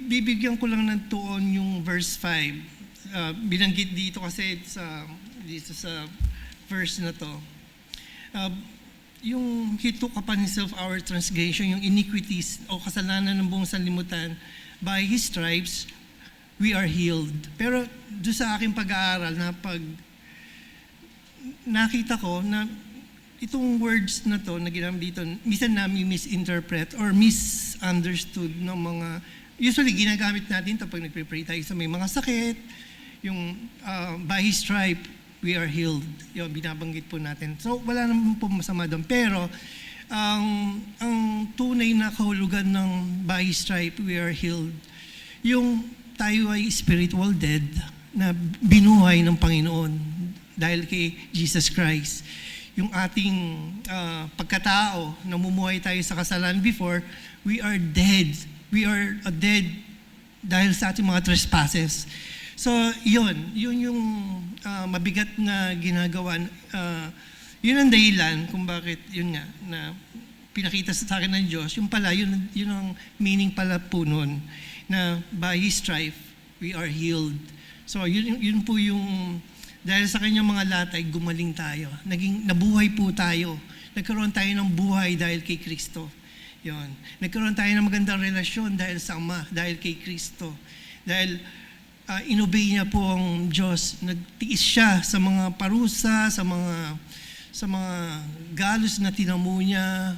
Bibigyan ko lang ng tuon yung verse 5. Binanggit dito kasi dito sa verse na to. Yung he took upon himself our transgression, yung iniquities o kasalanan ng buong sanlibutan, by his stripes, we are healed. Pero doon sa aking pag-aaral na pag nakita ko na itong words na to na ginamit dito, minsan namin misinterpret or misunderstood ng mga, usually ginagamit natin ito pag nagpre-pray tayo sa may mga sakit, yung by his stripe, we are healed. Yung binabanggit po natin. So wala naman po masama doon. Pero ang tunay na kahulugan ng by his stripe, we are healed. Yung tayo ay spiritual dead na binuhay ng Panginoon dahil kay Jesus Christ. Yung ating pagkatao, namumuhay tayo sa kasalanan before, we are dead. We are dead dahil sa ating mga trespasses. So, yun yung mabigat na ginagawa. Yun ang dahilan kung bakit, yun nga, na pinakita sa akin ng Diyos. Yung pala, yun ang meaning pala po nun, na by His stripe, we are healed. So, yun po yung, dahil sa kanyang mga latay, gumaling tayo. Nabuhay po tayo. Nagkaroon tayo ng buhay dahil kay Kristo. Yun. Nagkaroon tayo ng magandang relasyon dahil sa Ama, dahil kay Kristo. Dahil inobey niya po ang Diyos. Nagtiis siya sa mga parusa, sa mga galos na tinamo niya.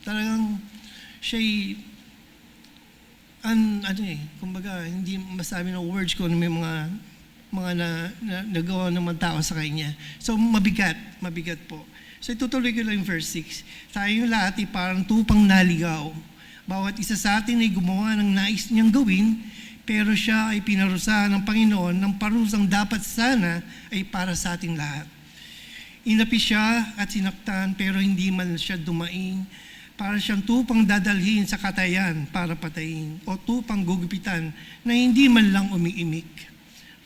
Talagang siya'y kumbaga, hindi masabi ng words ko na may mga nagawa ng mga tao sa kanya. So, mabigat po. So, itutuloy ko lang yung verse 6. Tayong lahat ay parang tupang naligaw. Bawat isa sa atin ay gumawa ng nais niyang gawin, pero siya ay pinarusahan ng Panginoon ng parusang dapat sana ay para sa ating lahat. Inapi siya at sinaktan, pero hindi man siya dumaing. Para siyang tupang dadalhin sa katayan para patayin, o tupang gugupitan na hindi man lang umiimik.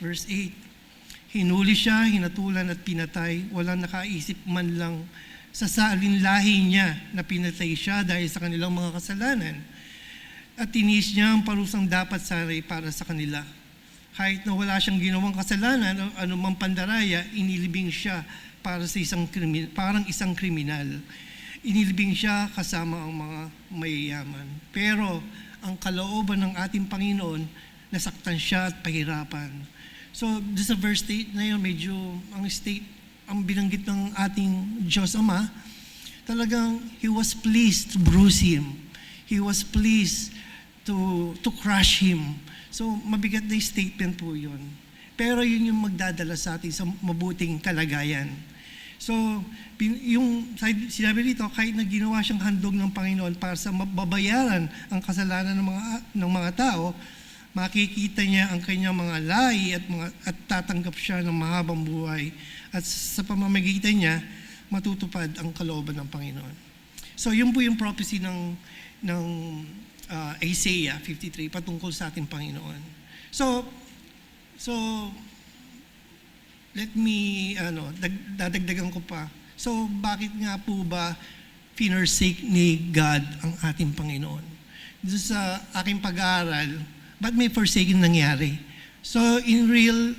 Verse 8, hinuli siya, hinatulan at pinatay, walang nakaisip man lang sa salinlahi niya na pinatay siya dahil sa kanilang mga kasalanan. At tinis niya ang parusang dapat sana'y para sa kanila. Kahit na wala siyang ginawang kasalanan o anumang pandaraya, inilibing siya para sa parang isang kriminal. Inilibing siya kasama ang mga mayayaman. Pero ang kalooban ng ating Panginoon, nasaktan siya at pahirapan. So, doon sa verse 8 na yun, medyo ang binanggit ng ating Diyos Ama, talagang He was pleased to bruise Him. He was pleased to crush Him. So, mabigat na statement po yun. Pero yun yung magdadala sa atin sa mabuting kalagayan. So, yung sinabi dito, kahit na ginawa siyang handog ng Panginoon para sa mababayaran ang kasalanan ng mga tao, makikita niya ang kanyang mga lahi at tatanggap siya ng mahabang buhay. At sa pamamagitan niya, matutupad ang kalooban ng Panginoon. So yun po yung prophecy ng Isaiah 53 patungkol sa ating Panginoon. So let me dadagdagan ko pa. So bakit nga po ba finersake ni God ang ating Panginoon? Dito sa aking pag-aaral, ba't may forsaking nangyari? So in real,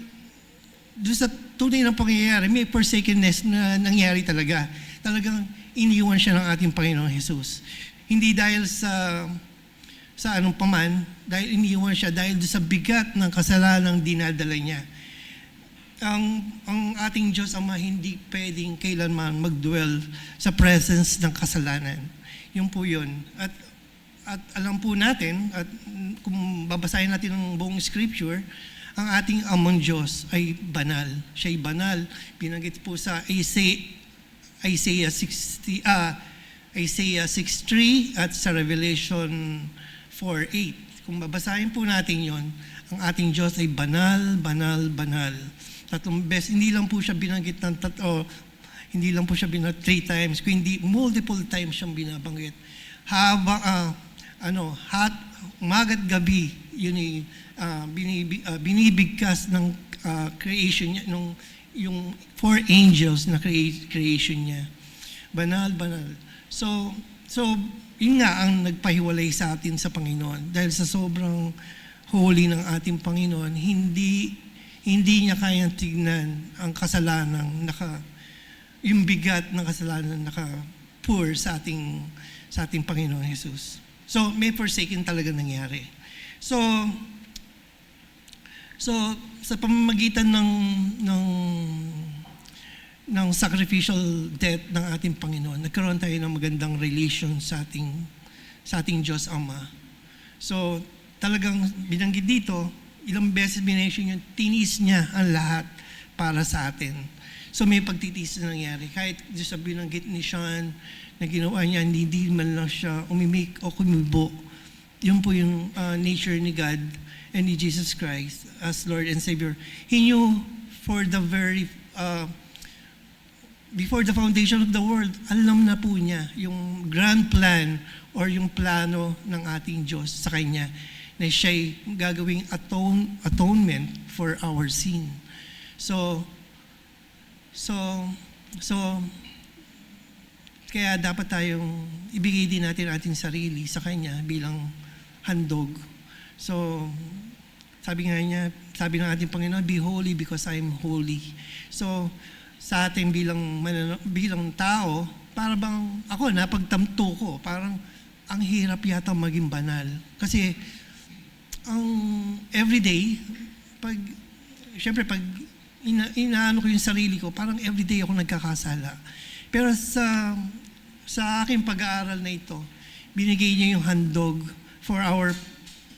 doon sa tunay ng pangyayari, may forsakenness na nangyari talaga. Talagang iniwan siya ng ating Panginoon Jesus. Hindi dahil sa anong paman, dahil iniwan siya dahil sa bigat ng kasalanang dinadala niya. Ang ating Diyos Ama hindi pwedeng kailanman mag-dwell sa presence ng kasalanan. Yun po yun. At alam po natin, at kung babasahin natin ang buong scripture, ang ating amang Diyos ay banal. Siya ay banal. Binanggit po sa Isaiah 6:3 at sa Revelation 4:8. Kung babasahin po natin yon, ang ating Diyos ay banal, banal, banal. Tatlong beses, hindi lang po siya binanggit ng hindi lang po siya binanggit 3 times, kundi multiple times siyang binabanggit. Umagat gabi, yun ay binibigkas ng creation niya, yung 4 angels na creation niya. Banal, banal. So yun nga ang nagpahiwalay sa atin sa Panginoon. Dahil sa sobrang holy ng ating Panginoon, hindi niya kayang tignan ang kasalanang yung bigat ng kasalanang naka-pour sa ating Panginoon Jesus. So may forsaken talaga nangyari. So sa pamamagitan ng sacrificial death ng ating Panginoon, nagkaroon tayo ng magandang relation sa ating Diyos Ama. So talagang binanggit dito, ilang beses binention yung tinis niya ang lahat para sa atin. So may pagtitiis na nangyari. Kahit sa binanggit ni Sean na ginawa niya, hindi man lang siya umimik o kumibo. Yun po yung nature ni God and ni Jesus Christ as Lord and Savior. He knew before the foundation of the world, alam na po niya yung grand plan or yung plano ng ating Diyos sa Kanya na siya'y gagawing atonement for our sin. So kaya dapat tayong ibigay din natin ating sarili sa Kanya bilang handog. So sabi ng ating Panginoon, be holy because I am holy. So sa atin bilang tao, para bang ako napagtamto ko, parang ang hirap yata maging banal. Kasi ang everyday, pag inaano ko yung sarili ko, parang everyday ako nagkakasala. Pero sa aking pag-aaral na ito, binigay niya yung handog for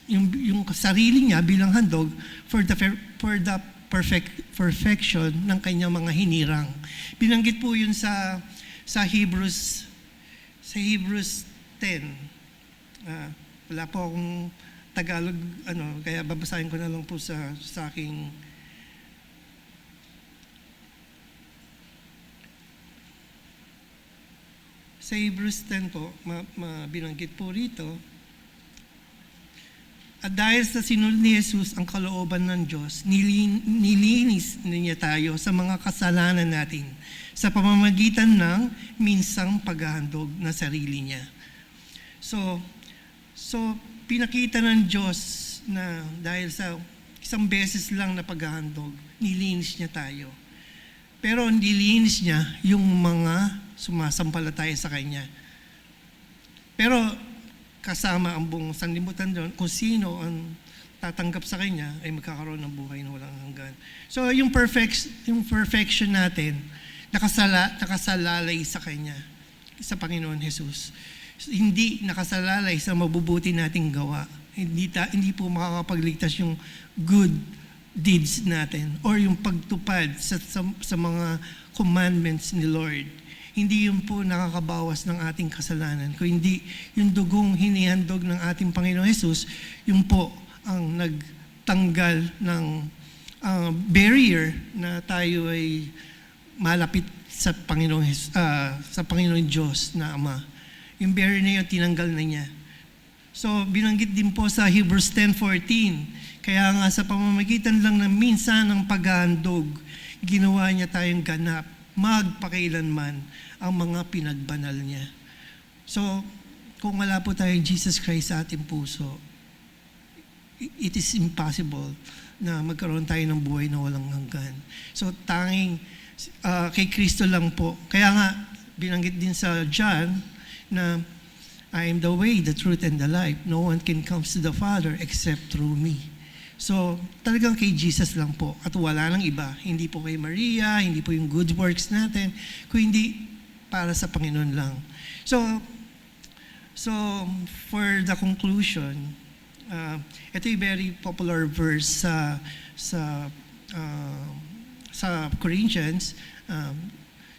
yung sarili niya bilang handog for the perfection ng kanyang mga hinirang. Binanggit po yun sa Hebrews 10. Wala po akong Tagalog, kaya babasahin ko na lang po sa aking sa Hebrews 10 po, binanggit po rito. At dahil sa sinunod ni Jesus ang kalooban ng Diyos, nilinis niya tayo sa mga kasalanan natin sa pamamagitan ng minsang paghahandog na sarili niya. So pinakita ng Diyos na dahil sa isang beses lang na paghahandog, nilinis niya tayo. Pero nilinis niya yung mga sumasampalataya sa Kanya. Pero kasama ang buong sanlibutan doon, kung sino ang tatanggap sa Kanya ay magkakaroon ng buhay na walang hanggan. So yung perfection natin, nakasalalay sa Kanya, sa Panginoon Jesus. Hindi nakasalalay sa mabubuti nating gawa. Hindi po makakapagligtas yung good deeds natin or yung pagtupad sa mga commandments ni Lord. Hindi yun po nakakabawas ng ating kasalanan. Kung hindi yung dugong hinihandog ng ating Panginoon Jesus, yun po ang nagtanggal ng barrier na tayo ay malapit sa sa Panginoong Diyos na Ama. Yung barrier na yun, tinanggal na niya. So, binanggit din po sa Hebrews 10:14, kaya nga sa pamamagitan lang ng minsan ng paghahandog, ginawa niya tayong ganap, magpakailanman ang mga pinagbanal niya. So, kung wala po tayong Jesus Christ sa ating puso, it is impossible na magkaroon tayo ng buhay na walang hanggan. So, tanging kay Kristo lang po. Kaya nga, binanggit din sa John na I am the way, the truth, and the life. No one can come to the Father except through me. So, talagang kay Jesus lang po. At wala nang iba. Hindi po kay Maria, hindi po yung good works natin, kung hindi para sa Panginoon lang. So for the conclusion, ito yung very popular verse sa Corinthians.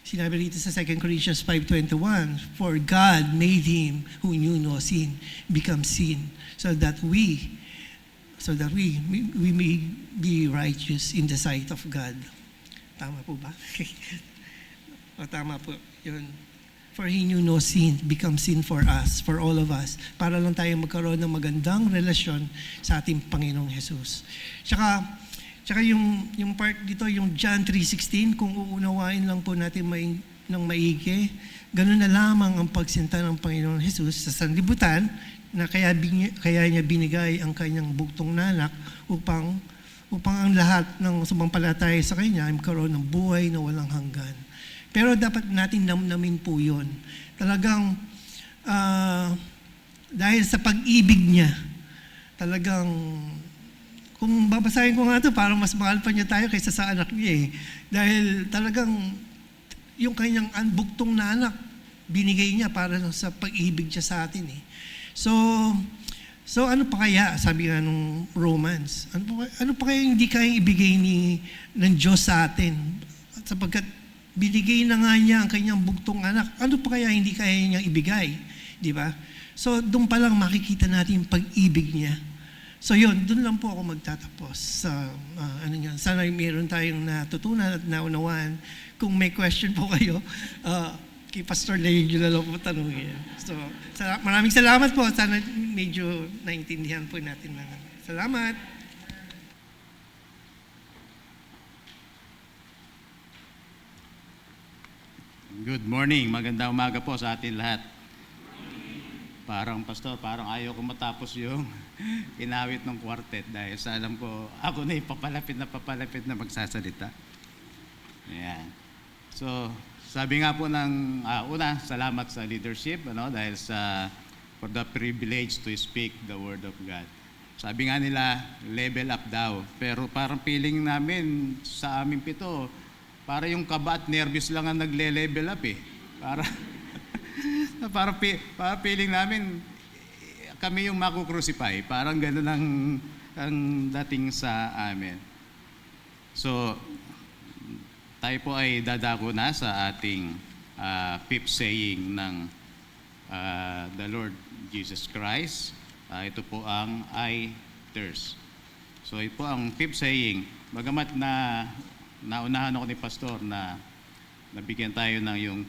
Sinabi rito sa 2 Corinthians 5:21, for God made him who knew no sin become sin, so that we may be righteous in the sight of God. Tama po ba? O tama po yun. For he knew no sin become sin for us, for all of us, para lang tayo magkaroon ng magandang relasyon sa ating Panginoong Jesus. Tsaka yung part dito, yung John 3:16, kung uunawain lang po natin ng maigi, ganun na lamang ang pagsinta ng Panginoon Jesus sa sanlibutan, na kaya niya binigay ang kanyang bugtong na anak upang ang lahat ng sumampalataya sa kanya ay magkaroon ng buhay na walang hanggan. Pero dapat natin namnamin po yun. Talagang dahil sa pag-ibig niya, talagang kung babasahin ko nga ito, parang mas mahal pa niya tayo kaysa sa anak niya eh. Dahil talagang yung kanyang bugtong na anak, binigay niya para sa pag-ibig niya sa atin eh. So ano pa kaya, sabi nga nung Romans, ano pa kaya hindi kayang ibigay ng Diyos sa atin? Sapagkat binigay na nga niya ang kanyang bugtong anak, ano pa kaya hindi kaya niyang ibigay? Di ba? So doon pa lang makikita natin yung pag-ibig niya. So yun, doon lang po ako magtatapos sa sana meron tayong natutunan at naunawaan. Kung may question po kayo, kay Pastor Leigio na lang po tanungin. So maraming salamat po. Sana medyo naintindihan po natin. Salamat. Good morning. Magandang umaga po sa atin lahat. Parang pastor, parang ayaw ko matapos yung inawit ng quartet dahil sa alam ko, ako na yung papalapit na magsasalita. Ayan. So, sabi nga po ng una, salamat sa leadership dahil for the privilege to speak the word of God. Sabi nga nila, level up daw. Pero parang feeling namin sa aming pito, para yung kaba at nervous lang ang nagle-level up eh. Para feeling namin, kami yung makukrusify. Parang gano'n ang dating sa amin. So, tayo po ay dadako na sa ating fifth saying ng the Lord Jesus Christ. Ito po ang I thirst. So, ito po ang fifth saying. Bagamat naunahan ako ni Pastor na nabigyan tayo ng yung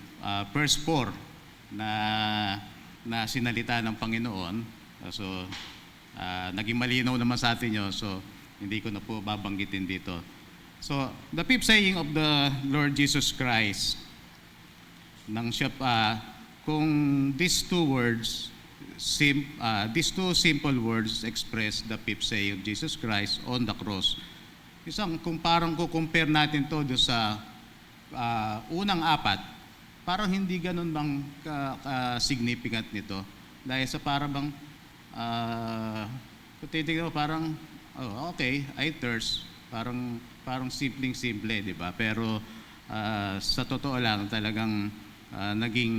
first four na sinalita ng Panginoon. So, naging malinaw naman sa atin yun. So, hindi ko na po babanggitin dito. So, the fifth saying of the Lord Jesus Christ, kung these two simple words express the fifth saying of Jesus Christ on the cross. Kung parang compare natin to sa unang apat, parang hindi ganun bang significant nito. Dahil sa parang kung titignan mo parang, okay, I thirst, parang simpleng-simple, di ba? Pero sa totoo lang, talagang naging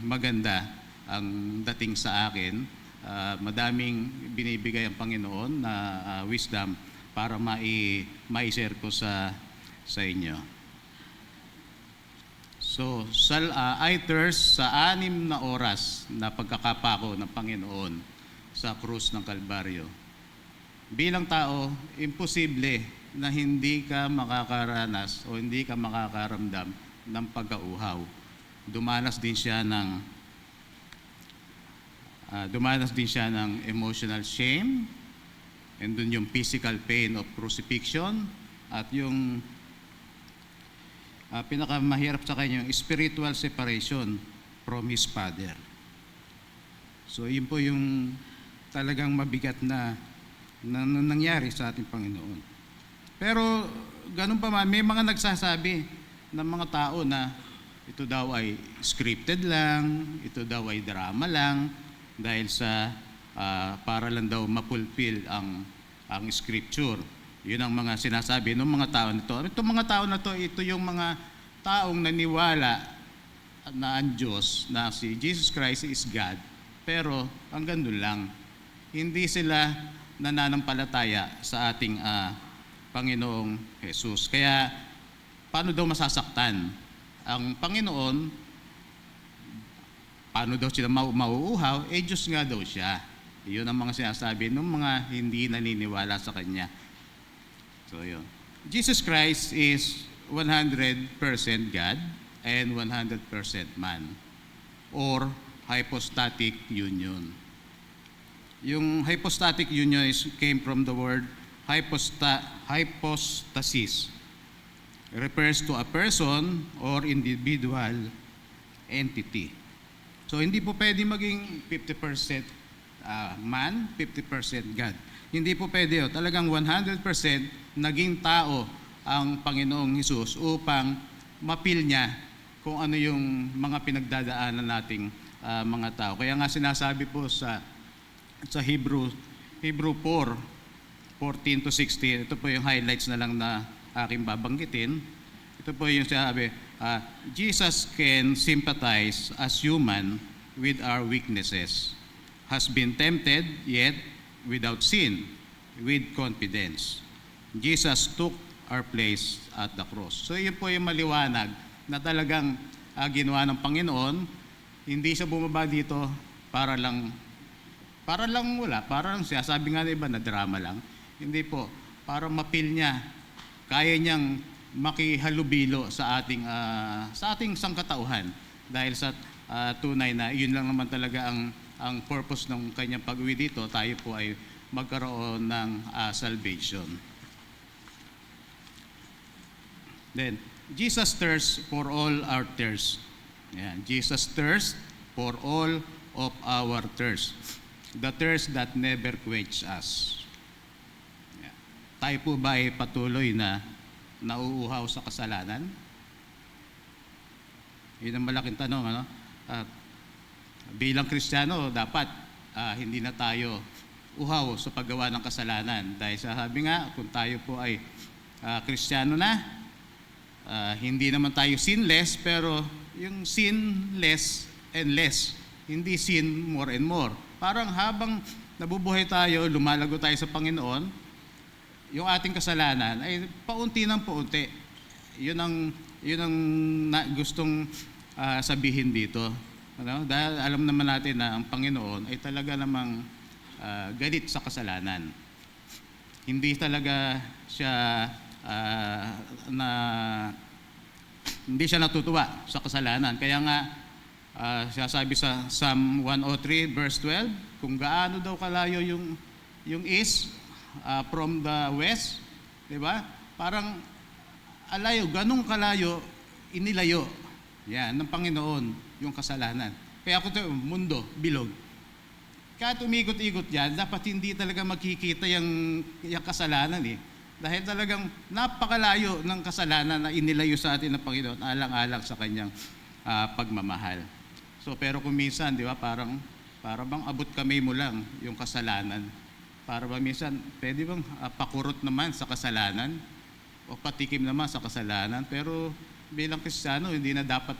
maganda ang dating sa akin. Madaming binibigay ang Panginoon na wisdom para mai-share ko sa inyo. So, I thirst sa 6 na oras na pagkakapako ng Panginoon sa krus ng Kalbaryo. bilang tao, imposible na hindi ka makakaranas o hindi ka makakaramdam ng pagkauhaw. Dumanas din siya ng emotional shame, and dun yung physical pain of crucifixion, at yung pinakamahirap sa kanya, yung spiritual separation from his Father. So yun po yung talagang mabigat na nangyari sa ating Panginoon. Pero ganun pa man, may mga nagsasabi ng mga tao na ito daw ay scripted lang, ito daw ay drama lang, dahil sa para lang daw mapulfill ang scripture. Yun ang mga sinasabi ng mga tao na to. Itong mga tao na to, ito yung mga taong naniwala na ang Diyos, na si Jesus Christ is God, pero hanggang doon lang. Hindi sila nananampalataya sa ating Panginoong Jesus. Kaya, paano daw masasaktan ang Panginoon? Paano daw sila mauuhaw? Diyos nga daw siya. Iyon ang mga sinasabi ng mga hindi naniniwala sa Kanya. So, yun. Jesus Christ is 100% God and 100% man, or hypostatic union. Yung hypostatic union came from the word hypostasis. It refers to a person or individual entity. So hindi po pwede maging 50% man, 50% God. Hindi po pwede. Talagang 100% naging tao ang Panginoong Hesus upang mapil niya kung ano yung mga pinagdadaanan nating mga tao. Kaya nga sinasabi po sa Hebrew 4:14 to 16, ito po yung highlights na lang na aking babanggitin. Ito po yung sinabi, Jesus can sympathize as human with our weaknesses, has been tempted yet without sin, with confidence. Jesus took our place at the cross. So yun po yung maliwanag na talagang ginawa ng Panginoon. Hindi siya bumaba dito para lang wala, para lang siya, sabi nga na iba na drama lang. Hindi po, para mapil niya, kaya niyang makihalubilo sa ating sangkatauhan, dahil sa tunay na yun lang naman talaga ang purpose ng kanyang pag-uwi dito, tayo po ay magkaroon ng salvation. Then, Jesus thirsts for all our thirst. Yan. Jesus thirsts for all of our thirst. The thirst that never quench us. Yan. Tayo po ba ay patuloy na nauuhaw sa kasalanan? Yun ang malaking tanong, ano? Bilang Kristiyano, dapat hindi na tayo uhaw sa paggawa ng kasalanan. Dahil sabi nga, kung tayo po ay Kristiyano na, hindi naman tayo sinless, pero yung sinless and less, hindi sin more and more. Parang habang nabubuhay tayo, lumalago tayo sa Panginoon, yung ating kasalanan ay paunti ng paunti. Yun ang gustong sabihin dito. Ano? Dahil alam naman natin na ang Panginoon ay talaga namang galit sa kasalanan. Hindi talaga siya hindi siya natutuwa sa kasalanan. Kaya nga siya sabi sa Psalm 103 verse 12, kung gaano daw kalayo yung east from the west, di ba? Parang alayo, ganong kalayo inilayo yan ng Panginoon yung kasalanan. Kaya ako ito, mundo, bilog. Kahit umikot-ikot yan, dapat hindi talaga makikita yung kasalanan eh. Dahil talagang napakalayo ng kasalanan na inilayo sa atin ng Panginoon, alang-alang sa kanyang pagmamahal. So pero kung minsan, di ba, para bang abot kamay mo lang yung kasalanan. Para ba minsan, pwede bang pakurot naman sa kasalanan o patikim naman sa kasalanan. Pero bilang Kristiyano, hindi na dapat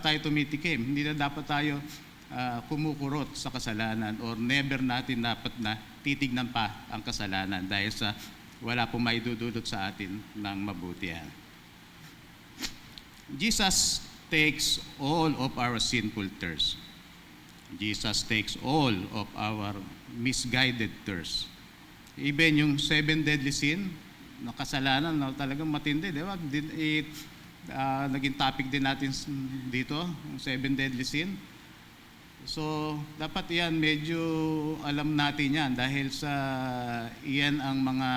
tayo tumitikim, hindi na dapat tayo kumukurot sa kasalanan, or never natin dapat na titignan pa ang kasalanan dahil sa wala pong maidudulot sa atin ng mabutihan. Jesus takes all of our sinful thirst. Jesus takes all of our misguided thirst. Even yung 7 deadly sin, na kasalanan na talagang matindi, di ba? Naging topic din natin dito, yung 7 deadly sin. So, dapat yan, medyo alam natin yan dahil sa iyan ang mga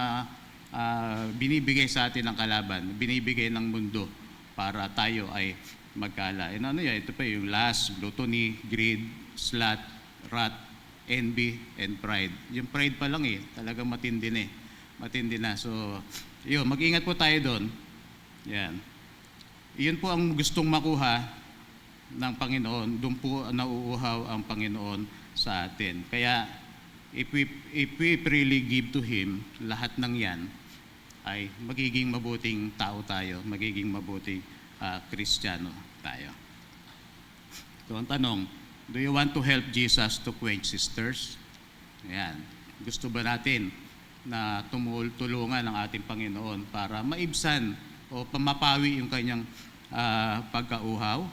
binibigay sa atin ng kalaban, binibigay ng mundo para tayo ay magkala. Ano yan? Ito pa yung lust, gluttony, greed, sloth, wrath, envy, and pride. Yung pride pa lang talagang matindi na matindi na. So, yun, mag-ingat po tayo doon. Yan. Iyon po ang gustong makuha ng Panginoon. Doon po nauuhaw ang Panginoon sa atin. Kaya, if we really give to Him, lahat ng yan ay magiging mabuting tao tayo, magiging mabuting Kristiyano tayo. So, ang tanong, do you want to help Jesus to quench his thirst? Ayan. Gusto ba natin na tulungan ng ating Panginoon para maibsan o mapawi yung kanyang pagkauhaw?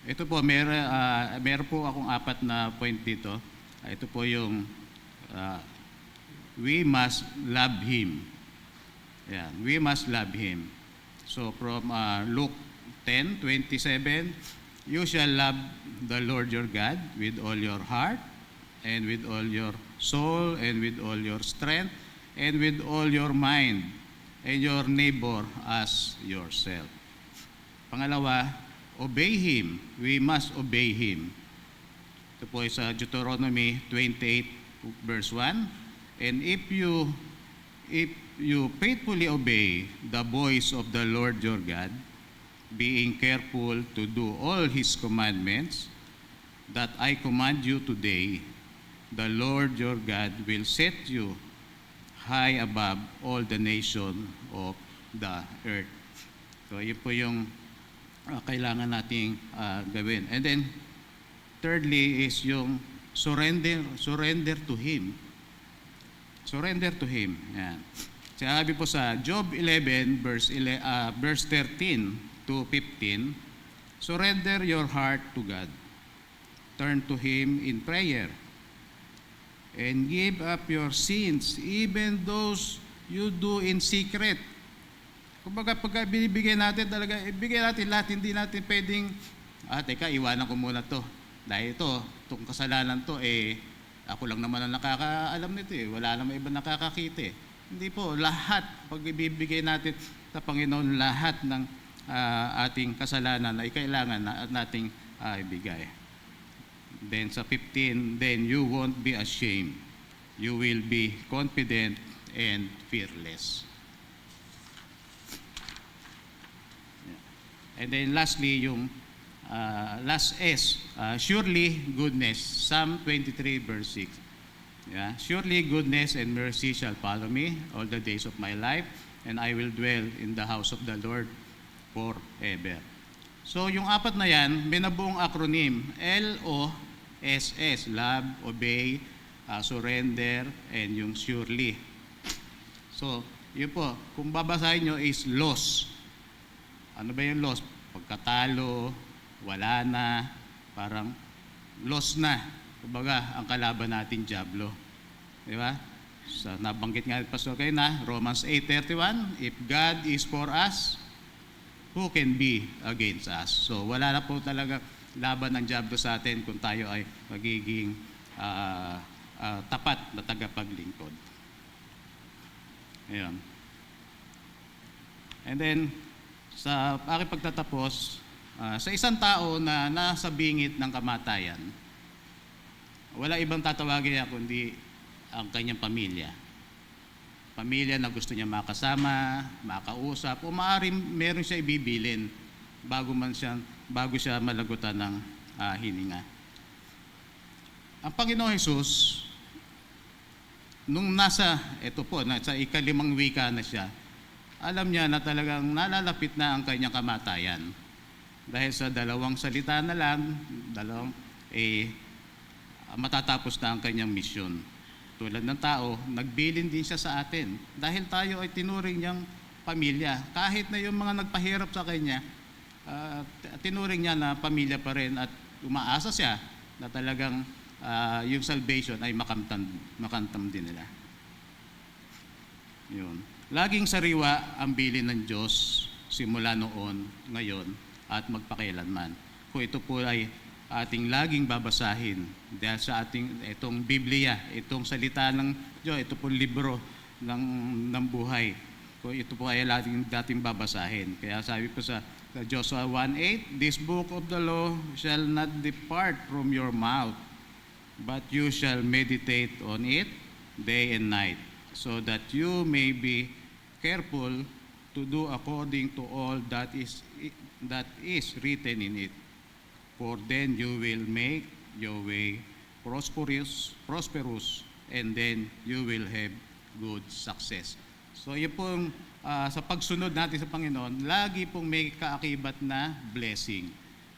Ito po, meron po akong 4 na point dito. Ito po yung we must love Him. Ayan. We must love Him. So from Luke 10:27, you shall love the Lord your God with all your heart, and with all your soul, and with all your strength, and with all your mind, and your neighbor as yourself. Pangalawa, obey Him. We must obey Him. Ito po sa Deuteronomy 28 verse 1. And if you faithfully obey the voice of the Lord your God, being careful to do all His commandments that I command you today, the Lord your God will set you high above all the nation of the earth. So, yun po yung kailangan nating gawin. And then, thirdly is yung surrender to Him. Surrender to Him. Yan. Sabi po sa Job 11, verse 13 to 15, surrender your heart to God. Turn to Him in prayer. And give up your sins, even those you do in secret. Kumbaga, pagka binibigay natin talaga, ibigay natin lahat, hindi natin pwedeng, teka, iwanan ko muna to. Dahil itong kasalanan to, ako lang naman ang nakakaalam nito wala naman iba nakakakita Hindi po, lahat, pag ibibigay natin sa Panginoon, lahat ng ating kasalanan ay kailangan nating ibigay. Then sa 15, then you won't be ashamed. You will be confident and fearless. And then lastly, yung last S, surely goodness, Psalm 23 verse 6. Yeah. Surely goodness and mercy shall follow me all the days of my life, and I will dwell in the house of the Lord forever. So yung 4 na yan, may nabuong acronym, LOSS, love, obey, surrender, and yung surely. So, yun po, kung babasahin nyo is loss. Ano ba yung loss? Pagkatalo, wala na, parang loss na. Kumbaga, ang kalaban natin, diablo. Di ba? So, nabanggit nga Pastor kayo na, Romans 8:31, if God is for us, who can be against us? So, wala na po talaga laban ng diablo sa atin kung tayo ay magiging tapat na tagapaglingkod. Ayan. And then, sa aking pagtatapos, sa isang tao na nasa bingit ng kamatayan, wala ibang tatawagin niya kundi ang kanyang pamilya. Pamilya na gusto niya makasama, makausap, o maaaring meron siya ibibilin bago siya malagutan ng hininga. Ang Panginoong Hesus, nung nasa 5 wika na siya, alam niya na talagang nalalapit na ang kanyang kamatayan. Dahil sa 2 salita na lang, matatapos na ang kanyang misyon. Tulad ng tao, nagbilin din siya sa atin. Dahil tayo ay tinuring niyang pamilya. Kahit na yung mga nagpahirap sa kanya, tinuring niya na pamilya pa rin at umaasa siya na talagang yung salvation ay makamtam din nila. Yun. Laging sariwa ang bilin ng Diyos simula noon, ngayon, at magpakailanman. Kung ito po ay ating laging babasahin dahil sa ating itong Biblia, itong salita ng Diyos, ito po libro ng buhay. Kung ito po ay dating babasahin. Kaya sabi po sa Joshua 1:8, "This book of the law shall not depart from your mouth, but you shall meditate on it day and night, so that you may be careful to do according to all that is written in it. For then you will make your way prosperous, and then you will have good success." So yun pong sa pagsunod natin sa Panginoon, lagi pong may kaakibat na blessing.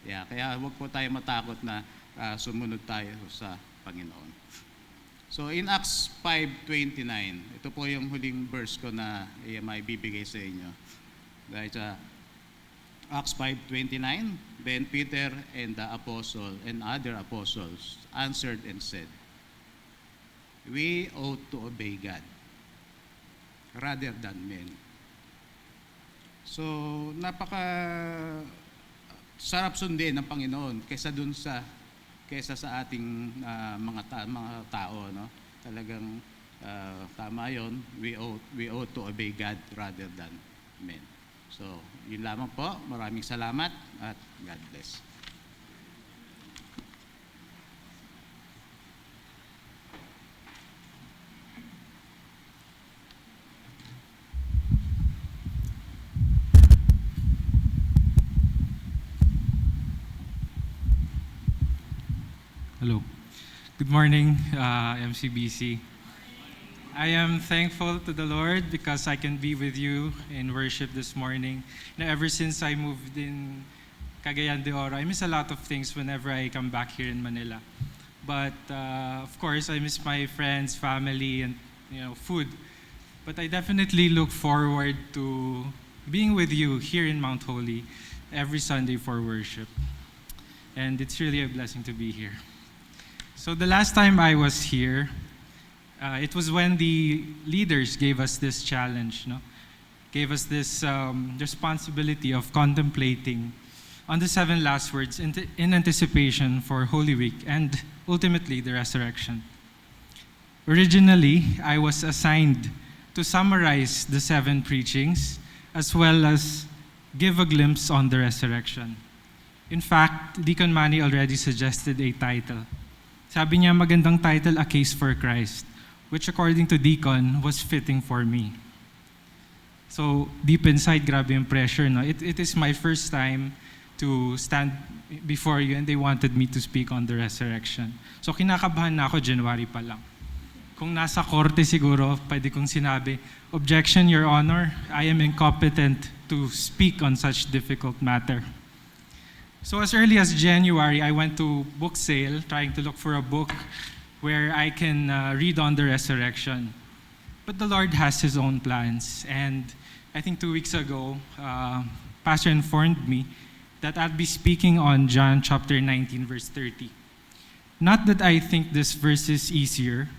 Kaya huwag po tayo matakot na sumunod tayo sa Panginoon. So in Acts 5:29, ito po yung huling verse ko na may bibigay sa inyo. Dahil sa Acts 5:29, "Then Peter and the apostle and other apostles answered and said, we ought to obey God rather than men." So napaka sarap sundin ng Panginoon kaysa sa ating mga tao, no? Talagang tama 'yon. We ought to obey God rather than men. So, yun lamang po. Maraming salamat at God bless. Hello. Good morning, MCBC. I am thankful to the Lord because I can be with you in worship this morning. Ever since I moved in Cagayan de Oro, I miss a lot of things whenever I come back here in Manila. But of course, I miss my friends, family, and food. But I definitely look forward to being with you here in Mount Holy every Sunday for worship. And it's really a blessing to be here. So the last time I was here, it was when the leaders gave us this challenge, gave us this responsibility of contemplating on the 7 last words in anticipation for Holy Week and ultimately the resurrection. Originally, I was assigned to summarize the 7 preachings as well as give a glimpse on the resurrection. In fact, Deacon Manny already suggested a title. Sabi niya, magandang title, A Case for Christ, which according to Deacon was fitting for me. So deep inside, grabe yung pressure. No? It is my first time to stand before you and they wanted me to speak on the resurrection. So kinakabahan na ako January pa lang. Kung nasa korte siguro, pwede kong sinabi, "Objection, Your Honor, I am incompetent to speak on such difficult matter." So as early as January, I went to book sale trying to look for a book where I can read on the resurrection. But the Lord has His own plans. And I think 2 weeks ago, Pastor informed me that I'll be speaking on John chapter 19, verse 30. Not that I think this verse is easier,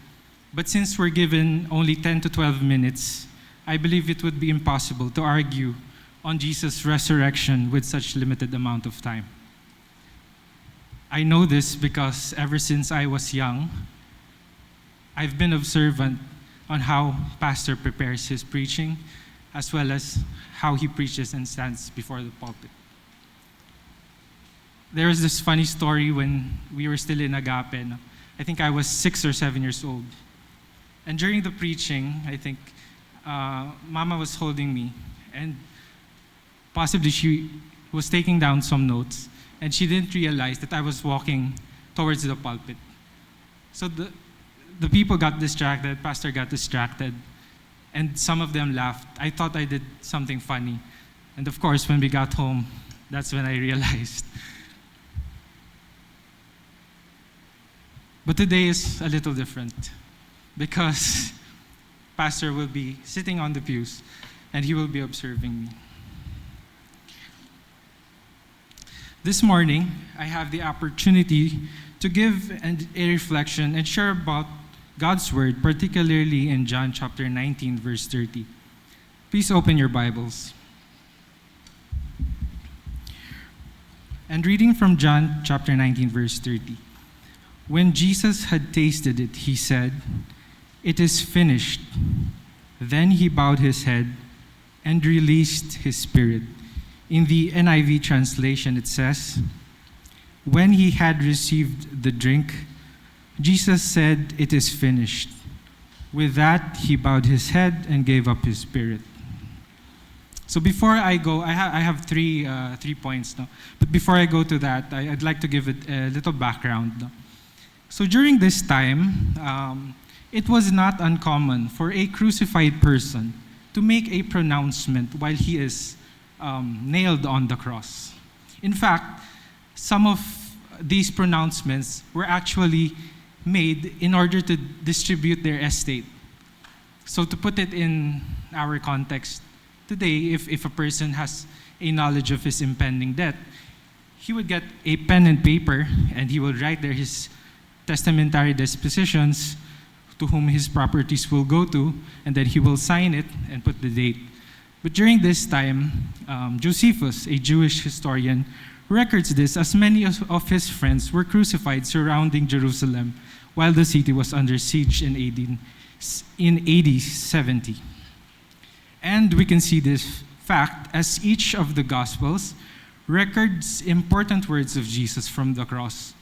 but since we're given only 10 to 12 minutes, I believe it would be impossible to argue on Jesus' resurrection with such limited amount of time. I know this because ever since I was young, I've been observant on how Pastor prepares his preaching, as well as how he preaches and stands before the pulpit. There was this funny story when we were still in Agape. No? I think I was 6 or 7 years old. And during the preaching, I think Mama was holding me, and possibly she was taking down some notes, and she didn't realize that I was walking towards the pulpit. So the people got distracted, Pastor got distracted, and some of them laughed. I thought I did something funny. And of course, when we got home, that's when I realized. But today is a little different because Pastor will be sitting on the pews and he will be observing me. This morning, I have the opportunity to give a reflection and share about God's Word, particularly in John chapter 19, verse 30. Please open your Bibles. And reading from John chapter 19, verse 30. When Jesus had tasted it, he said, "It is finished." Then he bowed his head and released his spirit. In the NIV translation, it says, "When he had received the drink, Jesus said, 'It is finished.' With that, he bowed his head and gave up his spirit." So before I go, I have three points now. But before I go to that, I'd like to give it a little background. No? So during this time, it was not uncommon for a crucified person to make a pronouncement while he is nailed on the cross. In fact, some of these pronouncements were actually made in order to distribute their estate. So to put it in our context, today, if a person has a knowledge of his impending death, he would get a pen and paper and he will write there his testamentary dispositions to whom his properties will go to, and then he will sign it and put the date. But during this time, Josephus, a Jewish historian, records this as many of his friends were crucified surrounding Jerusalem while the city was under siege in AD 70. And we can see this fact as each of the Gospels records important words of Jesus from the cross,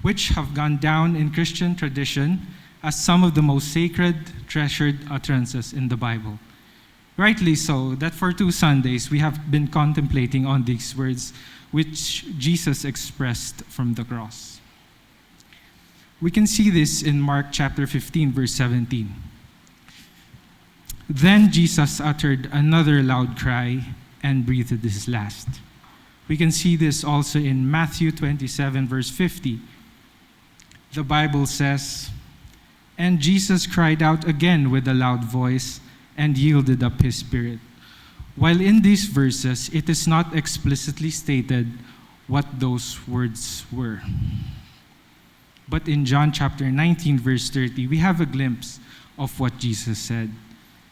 which have gone down in Christian tradition as some of the most sacred, treasured utterances in the Bible. Rightly so, that for 2 Sundays we have been contemplating on these words which Jesus expressed from the cross. We can see this in Mark chapter 15, verse 17. Then Jesus uttered another loud cry and breathed his last. We can see this also in Matthew 27, verse 50. The Bible says, "And Jesus cried out again with a loud voice and yielded up his spirit." While in these verses, it is not explicitly stated what those words were. But in John chapter 19, verse 30, we have a glimpse of what Jesus said.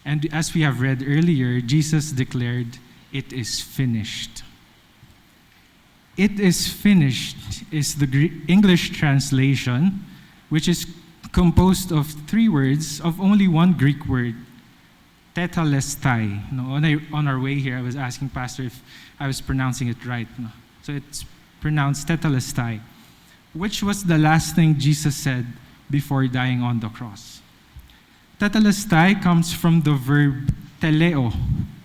And as we have read earlier, Jesus declared, "It is finished." "It is finished" is the English translation, which is composed of 3 words of only one Greek word, tetelestai. No, on our way here, I was asking Pastor if I was pronouncing it right. No. So it's pronounced tetelestai, which was the last thing Jesus said before dying on the cross. Tetelestai comes from the verb teleo,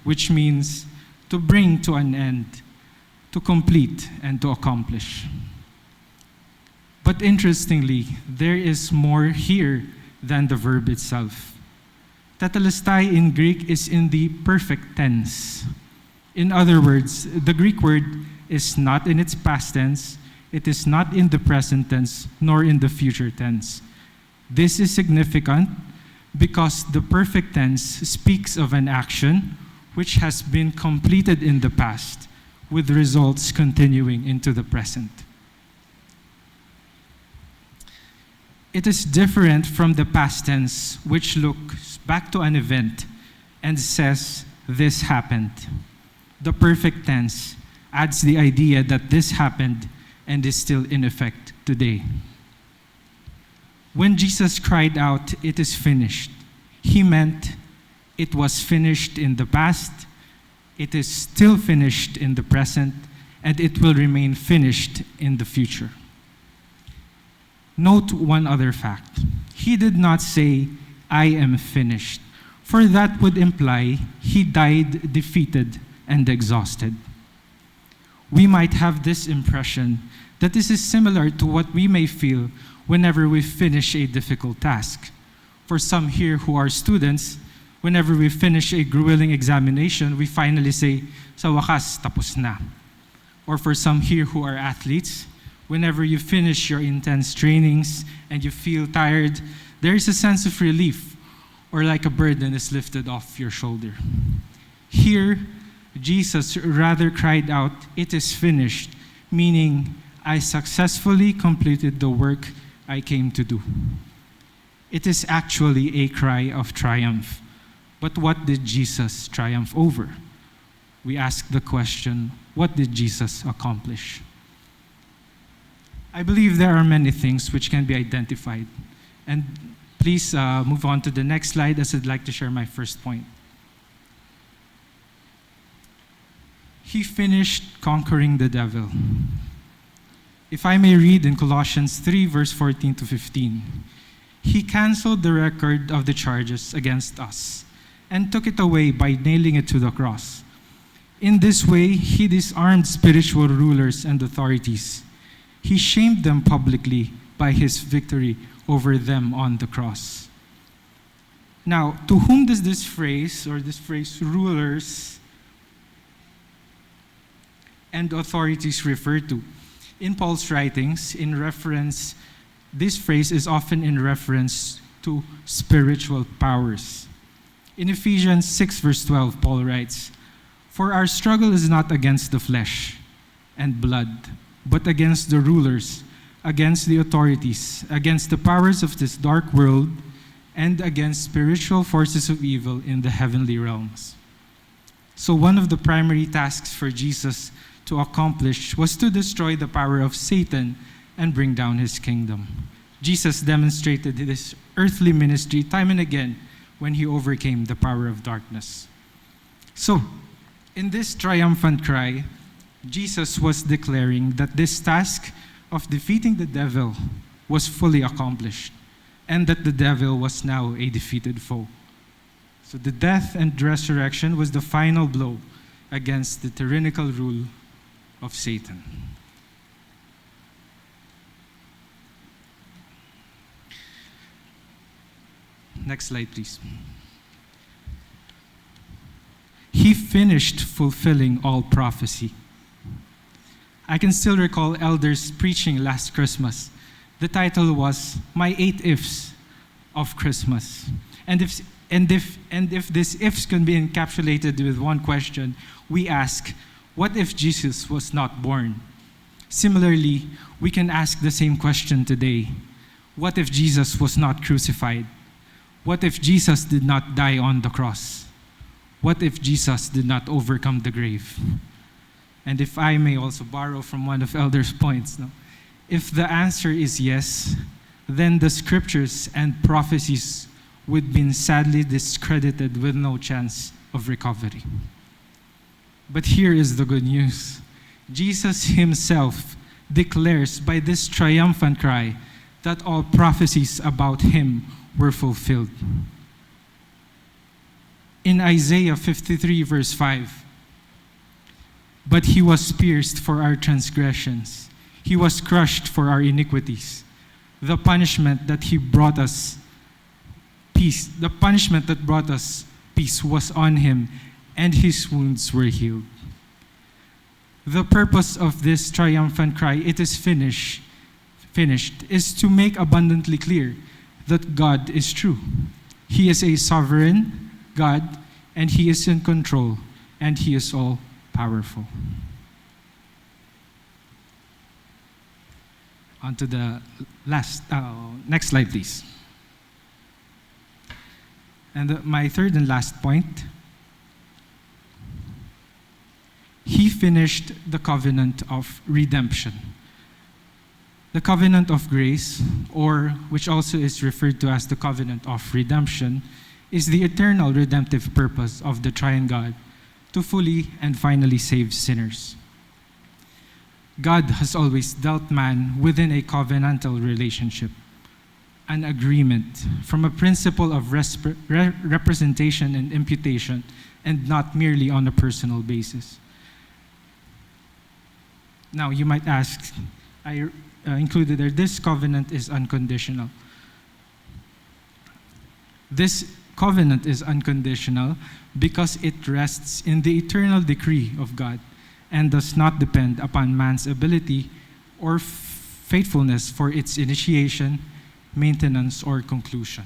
which means to bring to an end, to complete, and to accomplish. But interestingly, there is more here than the verb itself. Tetelestai in Greek is in the perfect tense. In other words, the Greek word is not in its past tense, it is not in the present tense, nor in the future tense. This is significant because the perfect tense speaks of an action which has been completed in the past, with results continuing into the present. It is different from the past tense, which looks back to an event and says, "This happened." The perfect tense adds the idea that this happened and is still in effect today. When Jesus cried out, "It is finished," he meant it was finished in the past, it is still finished in the present, and it will remain finished in the future. Note one other fact. He did not say, "I am finished," for that would imply he died defeated and exhausted. We might have this impression that this is similar to what we may feel whenever we finish a difficult task. For some here who are students, whenever we finish a grueling examination, we finally say, "Sa wakas, tapos na." Or for some here who are athletes, whenever you finish your intense trainings and you feel tired, there is a sense of relief, or like a burden is lifted off your shoulder. Here, Jesus rather cried out, "It is finished," meaning I successfully completed the work I came to do. It is actually a cry of triumph. But what did Jesus triumph over? We ask the question, what did Jesus accomplish? I believe there are many things which can be identified. And please move on to the next slide, as I'd like to share my first point. He finished conquering the devil. If I may read in Colossians 3, verse 14 to 15, he canceled the record of the charges against us and took it away by nailing it to the cross. In this way, he disarmed spiritual rulers and authorities. He shamed them publicly by his victory over them on the cross. Now, to whom does this phrase rulers and authorities refer to? In Paul's writings, this phrase is often in reference to spiritual powers. In Ephesians 6, verse 12, Paul writes, "For our struggle is not against the flesh and blood, but against the rulers, against the authorities, against the powers of this dark world, and against spiritual forces of evil in the heavenly realms." So one of the primary tasks for Jesus to accomplish was to destroy the power of Satan and bring down his kingdom. Jesus demonstrated his earthly ministry time and again when he overcame the power of darkness. So, in this triumphant cry, Jesus was declaring that this task of defeating the devil was fully accomplished, and that the devil was now a defeated foe. So the death and resurrection was the final blow against the tyrannical rule of Satan. Next slide, please. He finished fulfilling all prophecy. I can still recall elders preaching last Christmas. The title was "My 8 Ifs of Christmas." And if these ifs can be encapsulated with one question, we ask, what if Jesus was not born? Similarly, we can ask the same question today. What if Jesus was not crucified? What if Jesus did not die on the cross? What if Jesus did not overcome the grave? And if I may also borrow from one of Elder's points, if the answer is yes, then the scriptures and prophecies would be sadly discredited with no chance of recovery. But here is the good news. Jesus himself declares by this triumphant cry that all prophecies about him were fulfilled. In Isaiah 53, verse 5, "But he was pierced for our transgressions. He was crushed for our iniquities. The punishment that brought us peace was on him, and his wounds were healed." The purpose of this triumphant cry, "It is finished," is to make abundantly clear that God is true. He is a sovereign God, and he is in control, and he is all powerful. On to the next slide, please. And my third and last point, he finished the covenant of redemption. The covenant of grace, or which also is referred to as the covenant of redemption, is the eternal redemptive purpose of the triune God to fully and finally save sinners. God has always dealt man within a covenantal relationship, an agreement from a principle of representation and imputation, and not merely on a personal basis. Now, you might ask, I included there, this covenant is unconditional. This covenant is unconditional because it rests in the eternal decree of God and does not depend upon man's ability or faithfulness for its initiation, maintenance, or conclusion.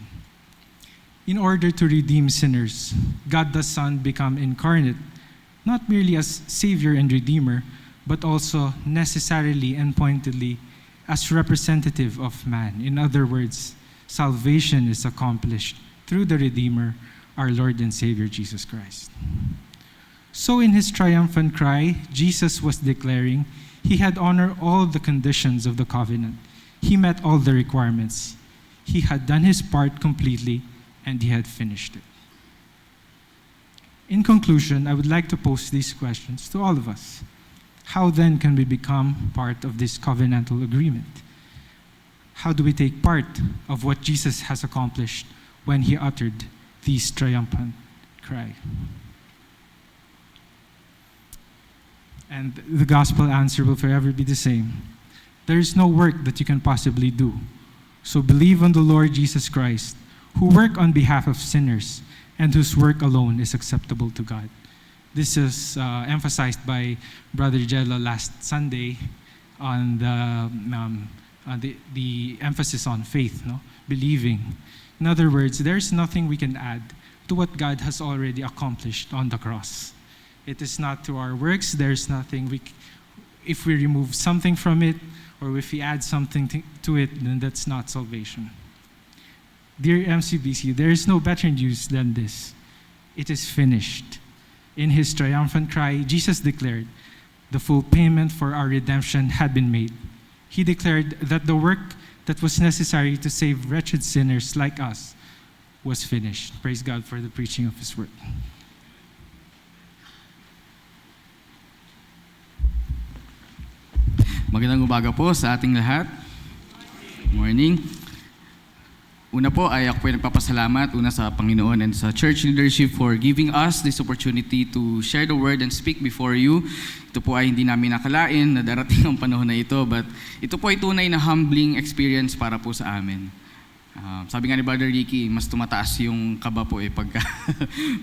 In order to redeem sinners, God the Son became incarnate, not merely as Savior and Redeemer, but also necessarily and pointedly as representative of man. In other words, salvation is accomplished through the Redeemer, our Lord and Savior Jesus Christ. So in his triumphant cry, Jesus was declaring he had honored all the conditions of the covenant. He met all the requirements. He had done his part completely, and he had finished it. In conclusion, I would like to pose these questions to all of us. How then can we become part of this covenantal agreement? How do we take part of what Jesus has accomplished when he uttered this triumphant cry? And the gospel answer will forever be the same. There is no work that you can possibly do. So believe on the Lord Jesus Christ, who worked on behalf of sinners and whose work alone is acceptable to God. This is emphasized by Brother Jello last Sunday on the emphasis on faith, believing. In other words, there's nothing we can add to what God has already accomplished on the cross. It is not through our works. There's nothing if we remove something from it, or if we add something to it, then that's not salvation. Dear MCBC, there is no better news than this. It is finished. In his triumphant cry, Jesus declared the full payment for our redemption had been made. He declared that the work that was necessary to save wretched sinners like us was finished. Praise God for the preaching of his word. Magandang umaga po sa ating lahat. Morning. Una po ay ako po ay nagpapasalamat una sa Panginoon and sa church leadership for giving us this opportunity to share the word and speak before you. Ito po ay hindi namin nakalain na darating ang panahon na ito, but ito po ay tunay na humbling experience para po sa amin. Sabi nga ni Brother Ricky, mas tumataas yung kaba po pagka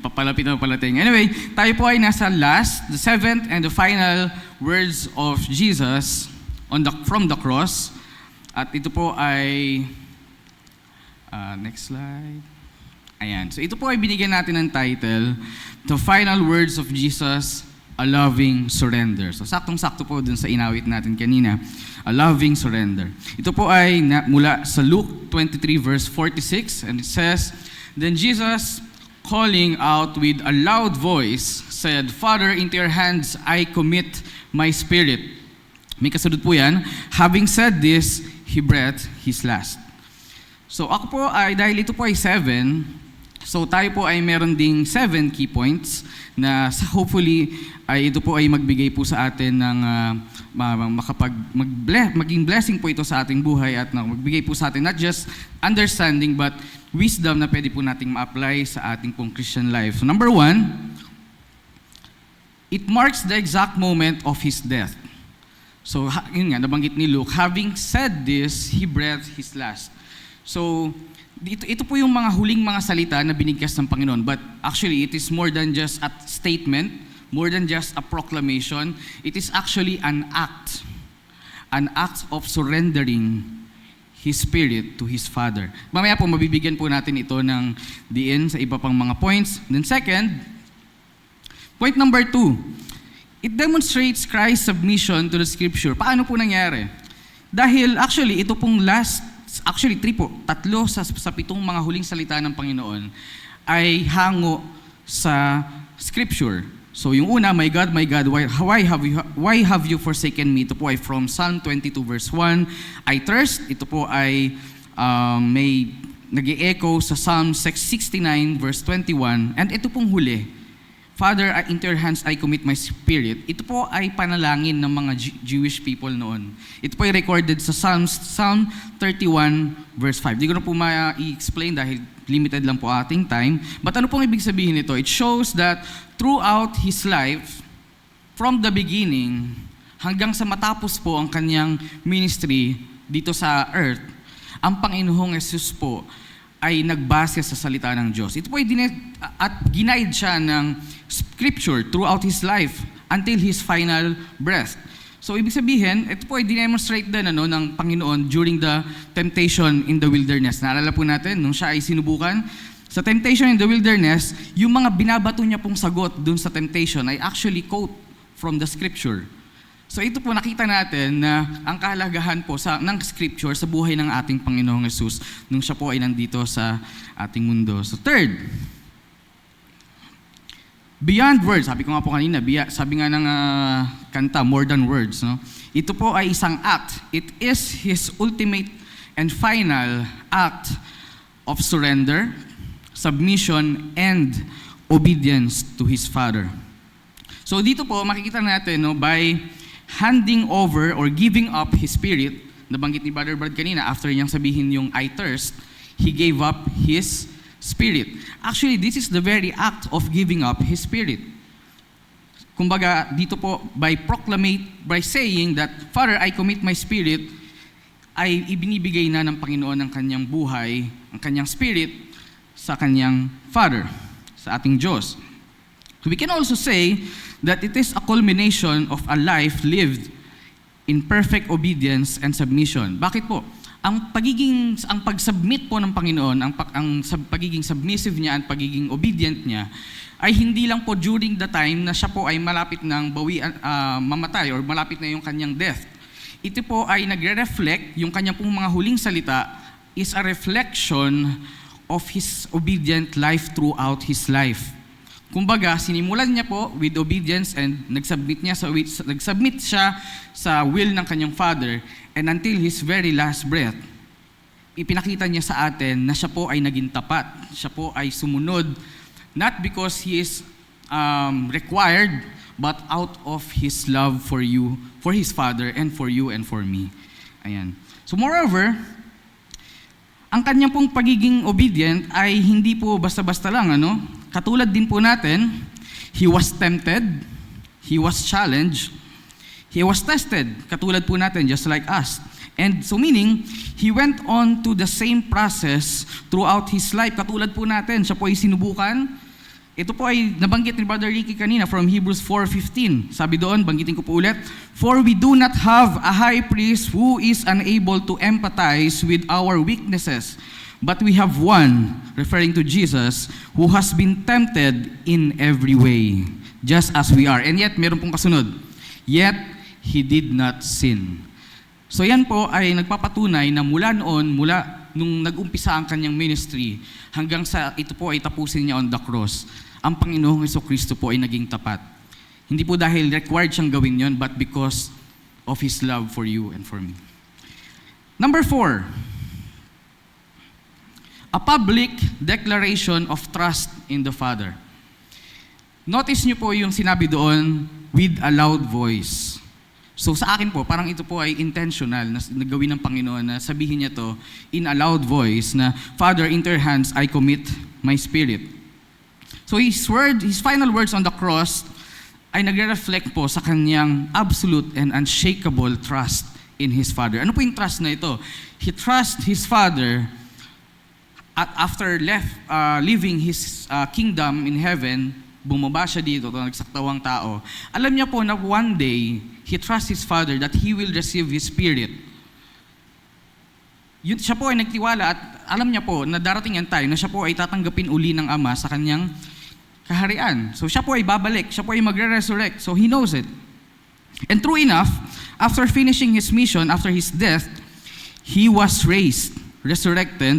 papalapit na palating. Anyway, tayo po ay nasa the seventh and the final words of Jesus from the cross. At ito po ay next slide. Ayan. So ito po ay binigyan natin ng title, The Final Words of Jesus, A Loving Surrender. So saktong-sakto po dun sa inawit natin kanina, A Loving Surrender. Ito po ay mula sa Luke 23 verse 46, and it says, Then Jesus, calling out with a loud voice, said, Father, into your hands I commit my spirit. May kasunod po yan. Having said this, he breathed his last. So ako po ay, dahil ito po ay 7, so tayo po ay meron ding 7 key points na hopefully ay ito po ay magbigay po sa atin ng maging blessing po ito sa ating buhay at magbigay po sa atin not just understanding but wisdom na pwede po nating ma-apply sa ating pong Christian life. So number 1, it marks the exact moment of his death. So yun nga, nabanggit ni Luke, having said this, he breathed his last. So ito po yung mga huling mga salita na binigkas ng Panginoon, but actually it is more than just a statement, more than just a proclamation. It is actually an act of surrendering His Spirit to His Father. Mamaya po mabibigyan po natin ito ng diin sa iba pang mga points. Then second, point number 2, it demonstrates Christ's submission to the Scripture. Paano po nangyari? Dahil actually ito pong tatlo sa 7 mga huling salita ng Panginoon ay hango sa Scripture. So yung una, my God, why have you forsaken me? Ito po ay from Psalm 22 verse 1. I thirst, ito po ay may nag-e-echo sa Psalm 69 verse 21. And ito pong huli, Father, into your hands I commit my spirit. Ito po ay panalangin ng mga Jewish people noon. Ito po ay recorded sa Psalm 31 verse 5. Di ko na po ma-i-explain dahil limited lang po ating time. But ano pong ibig sabihin nito? It shows that throughout His life, from the beginning, hanggang sa matapos po ang kanyang ministry dito sa earth, ang Panginoong Jesus po ay nagbase sa salita ng Diyos. Ito po ay ginaid siya ng Scripture throughout His life until His final breath. So ibig sabihin, ito po ay dinemonstrate din ng Panginoon during the temptation in the wilderness. Naalala po natin, nung siya ay sinubukan, sa temptation in the wilderness, yung mga binabato niya pong sagot dun sa temptation ay actually quote from the Scripture. So ito po nakita natin na ang kahalagahan po ng scripture sa buhay ng ating Panginoong Hesus nung siya po ay nandito sa ating mundo. So third, beyond words, sabi ko nga po kanina, sabi nga ng kanta, more than words. No? Ito po ay isang act. It is His ultimate and final act of surrender, submission, and obedience to His Father. So dito po makikita natin by handing over or giving up His Spirit, nabanggit ni Brother Brad kanina, after niyang sabihin yung I thirst, He gave up His Spirit. Actually, this is the very act of giving up His Spirit. Kumbaga, dito po, by saying that, Father, I commit my spirit, ay ibinibigay na ng Panginoon ang kanyang buhay, ang kanyang spirit, sa kanyang Father, sa ating Diyos. We can also say that it is a culmination of a life lived in perfect obedience and submission. Bakit po? Ang pag-submit po ng Panginoon, ang pagiging submissive niya at pagiging obedient niya, ay hindi lang po during the time na siya po ay malapit ng mamatay or malapit na yung kanyang death. Ito po ay nagre-reflect, yung kanyang pong mga huling salita is a reflection of His obedient life throughout His life. Kumbaga, sinimulan niya po with obedience and nagsubmit siya sa will ng kanyang Father, and until His very last breath, ipinakita niya sa atin na siya po ay naging tapat. Siya po ay sumunod, not because He is required, but out of His love for you, for His Father, and for you and for me. Ayan. So moreover, ang kanyang pong pagiging obedient ay hindi po basta-basta lang, Katulad din po natin, He was tempted, He was challenged, He was tested, katulad po natin, just like us. And so meaning, He went on to the same process throughout His life. Katulad po natin, siya po ay sinubukan. Ito po ay nabanggit ni Brother Ricky kanina from Hebrews 4:15. Sabi doon, banggitin ko po ulit, "For we do not have a high priest who is unable to empathize with our weaknesses, but we have one," referring to Jesus, "who has been tempted in every way, just as we are." And yet, meron pong kasunod, "Yet, He did not sin." So yan po ay nagpapatunay na mula nung nag-umpisa ang kanyang ministry, hanggang sa ito po ay tapusin niya on the cross, ang Panginoong Jesucristo po ay naging tapat. Hindi po dahil required siyang gawin yon, but because of His love for you and for me. Number 4, a public declaration of trust in the Father. Notice niyo po yung sinabi doon, with a loud voice. So sa akin po, parang ito po ay intentional na nagawin ng Panginoon na sabihin niya to in a loud voice na, "Father, into your hands I commit my spirit." So His final words on the cross ay nagre-reflect po sa kanyang absolute and unshakable trust in His Father. Ano po yung trust na ito? He trusts His Father at after leaving His kingdom in heaven, bumaba siya dito, nagsaktawang tao. Alam niya po na one day, He trusts His Father that He will receive His Spirit. Siya po ay nagtiwala at alam niya po na darating ang time na siya po ay tatanggapin uli ng Ama sa kanyang kaharian. So siya po ay babalik, siya po ay magre-resurrect. So He knows it. And true enough, after finishing His mission, after His death, He was raised, resurrected,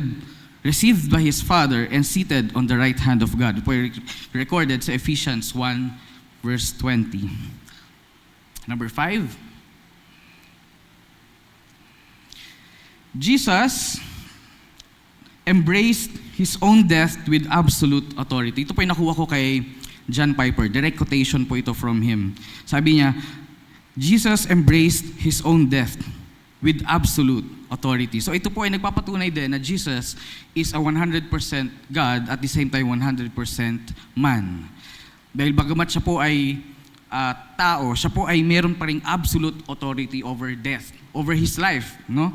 received by His Father, and seated on the right hand of God. Ito po ay recorded sa Ephesians 1, verse 20. Number 5, Jesus embraced His own death with absolute authority. Ito po ay nakuha ko kay John Piper. Direct quotation po ito from him. Sabi niya, Jesus embraced His own death with absolute authority. So ito po ay nagpapatunay din na Jesus is a 100% God at the same time 100% man. Dahil bagamat siya po ay tao, siya po ay meron pa ring absolute authority over death, over His life, no?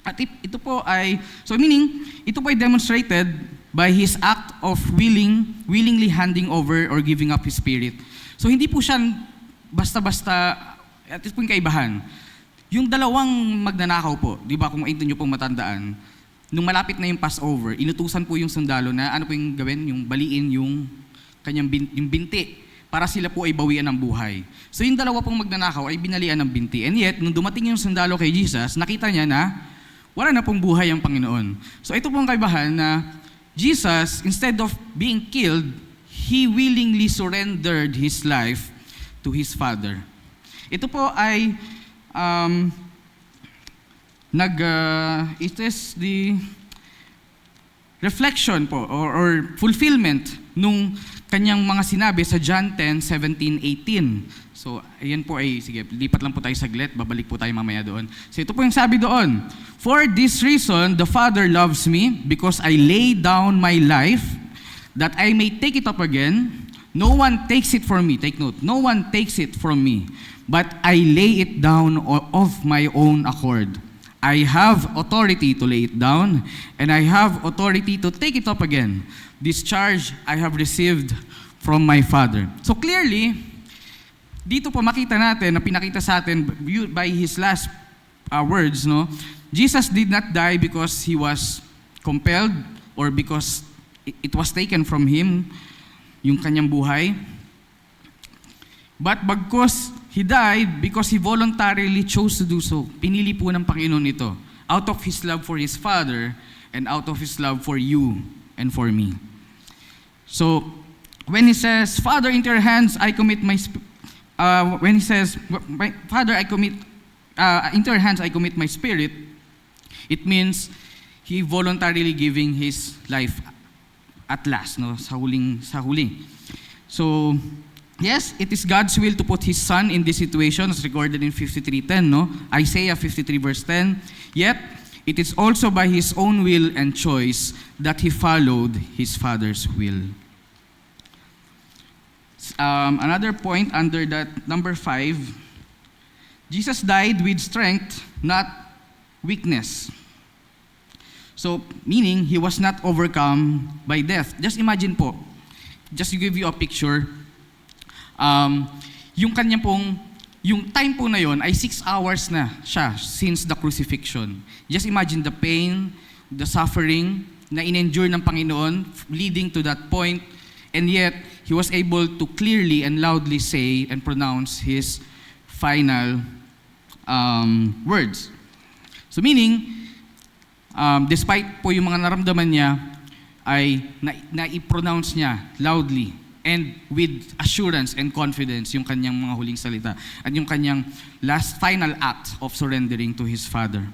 At ito po ay, so meaning, ito po ay demonstrated by His act of willingly handing over or giving up His Spirit. So hindi po siya basta-basta, at ito po yung kaibahan. Yung dalawang magnanakaw po, di ba kung ito nyo pong matandaan, nung malapit na yung Passover, inutusan po yung sundalo na ano po yung gawin, yung baliin yung kanyang yung binti para sila po ay bawian ng buhay. So yung dalawa pong magnanakaw ay binalian ng binti. And yet, nung dumating yung sundalo kay Jesus, nakita niya na wala na pong buhay ang Panginoon. So ito pong kaibahan na Jesus, instead of being killed, He willingly surrendered His life to His Father. Ito po ay it is the reflection po or fulfillment nung kanyang mga sinabi sa John 10:17-18. So, ayan po ay, sige, lipat lang po tayo saglit, babalik po tayo mamaya doon. So, ito po yung sabi doon, "For this reason, the Father loves me, because I lay down my life, that I may take it up again. No one takes it from me," take note, "no one takes it from me, but I lay it down of my own accord. I have authority to lay it down, and I have authority to take it up again. This charge I have received from my Father." So clearly, dito po makita natin na pinakita sa atin by His last words, no? Jesus did not die because He was compelled or because it was taken from Him, yung kanyang buhay. But bagkus He died because He voluntarily chose to do so. Pinili po ng Panginoon ito out of His love for His Father and out of His love for you and for me. So, when He says, "Father, into your hands I commit my when He says, "Father, I commit into your hands I commit my spirit," it means He voluntarily giving His life at last, no, sa huli. So, yes, it is God's will to put His Son in this situation, as recorded in 53:10, no? Isaiah 53:10. Yet, it is also by His own will and choice that He followed His Father's will. Another point under that, number 5, Jesus died with strength, not weakness. So, meaning, He was not overcome by death. Just imagine po, just to give you a picture, yung time po na yon ay 6 hours na siya since the crucifixion. Just imagine the pain, the suffering na in-endure ng Panginoon leading to that point, and yet, He was able to clearly and loudly say and pronounce His final words. So meaning, despite po yung mga naramdaman niya, ay na-i-pronounce niya loudly and with assurance and confidence yung kanyang mga huling salita at yung kanyang last final act of surrendering to His Father.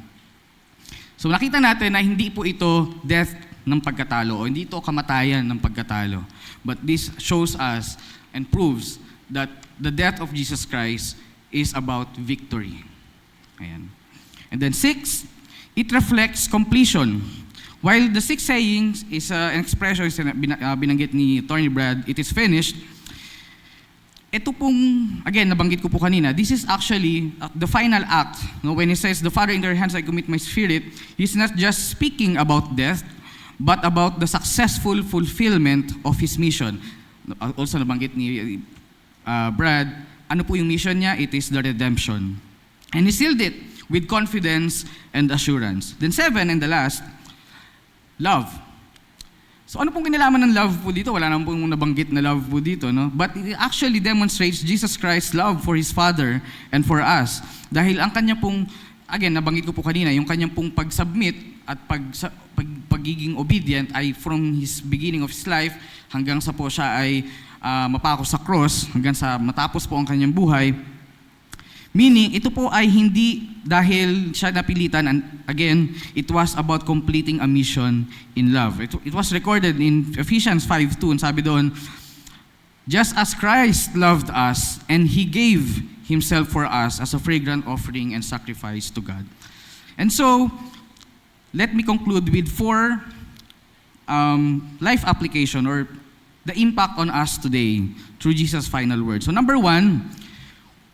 So nakita natin na hindi po ito death ng pagkatalo o hindi ito kamatayan ng pagkatalo. But this shows us and proves that the death of Jesus Christ is about victory. Ayan. And then 6, it reflects completion. While the 6 sayings is an expression binanggit ni Attorney Brad, it is finished. Ito pong, again, nabanggit ko po kanina, this is actually the final act. No? When He says, "The Father, into your hands I commit my spirit," He's not just speaking about death, but about the successful fulfillment of His mission. Also nabanggit ni Brad, ano po yung mission niya? It is the redemption. And He sealed it with confidence and assurance. Then 7, and the last, love. So ano pong kinalaman ng love po dito? Wala naman pong nabanggit na love po dito, no? But it actually demonstrates Jesus Christ's love for His Father and for us. Dahil ang kanya pong, again, nabanggit ko po kanina, yung kanyang pong pag-submit at pagiging obedient ay from His beginning of His life hanggang sa po siya ay mapako sa cross, hanggang sa matapos po ang kanyang buhay. Meaning, ito po ay hindi dahil siya napilitan, and again, it was about completing a mission in love. It was recorded in Ephesians 5:2, and sabi doon, "Just as Christ loved us, and He gave Himself for us as a fragrant offering and sacrifice to God." And so, let me conclude with 4 life application or the impact on us today through Jesus' final words. So number 1,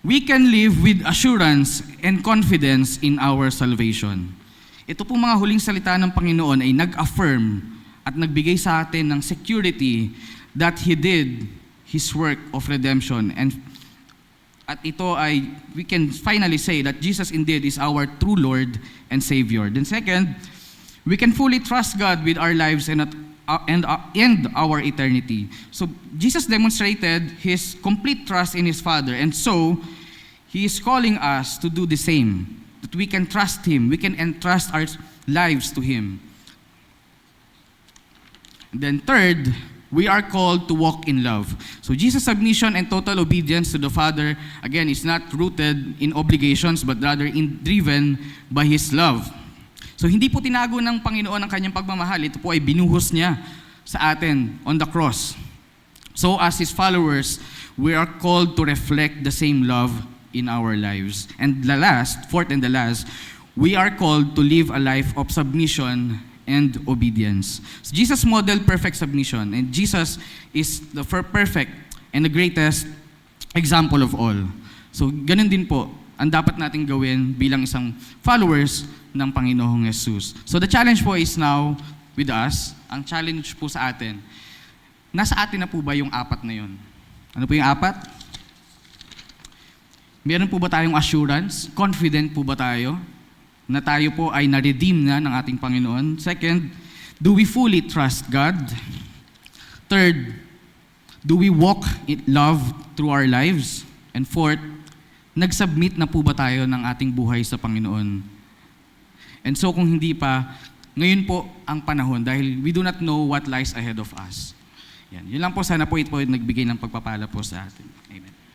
we can live with assurance and confidence in our salvation. Ito pong mga huling salita ng Panginoon ay nag-affirm at nagbigay sa atin ng security that He did His work of redemption. At ito ay, we can finally say that Jesus indeed is our true Lord and Savior. Then second, we can fully trust God with our lives and our eternity. So Jesus demonstrated his complete trust in his Father, and so he is calling us to do the same. That we can trust him, we can entrust our lives to him. And then third, we are called to walk in love. So Jesus' submission and total obedience to the Father, again, is not rooted in obligations, but rather driven by His love. So hindi po tinago ng Panginoon ang kanyang pagmamahal. Ito po ay binuhos niya sa atin on the cross. So as His followers, we are called to reflect the same love in our lives. And the last, fourth and the last, we are called to live a life of submission and obedience. So Jesus modeled perfect submission, and Jesus is the perfect and the greatest example of all. So ganun din po ang dapat nating gawin bilang isang followers ng Panginoong Jesus. So the challenge po is now with us. Ang challenge po sa atin, nasa atin na po ba yung apat na yun? Ano po yung apat? Meron po ba tayong assurance? Confident po ba tayo na tayo po ay na-redeem na ng ating Panginoon? Second, do we fully trust God? Third, do we walk in love through our lives? And fourth, nag-submit na po ba tayo ng ating buhay sa Panginoon? And so kung hindi pa, ngayon po ang panahon dahil we do not know what lies ahead of us. Yan. Yun lang po, sana po ito po nagbigay ng pagpapala po sa atin. Amen.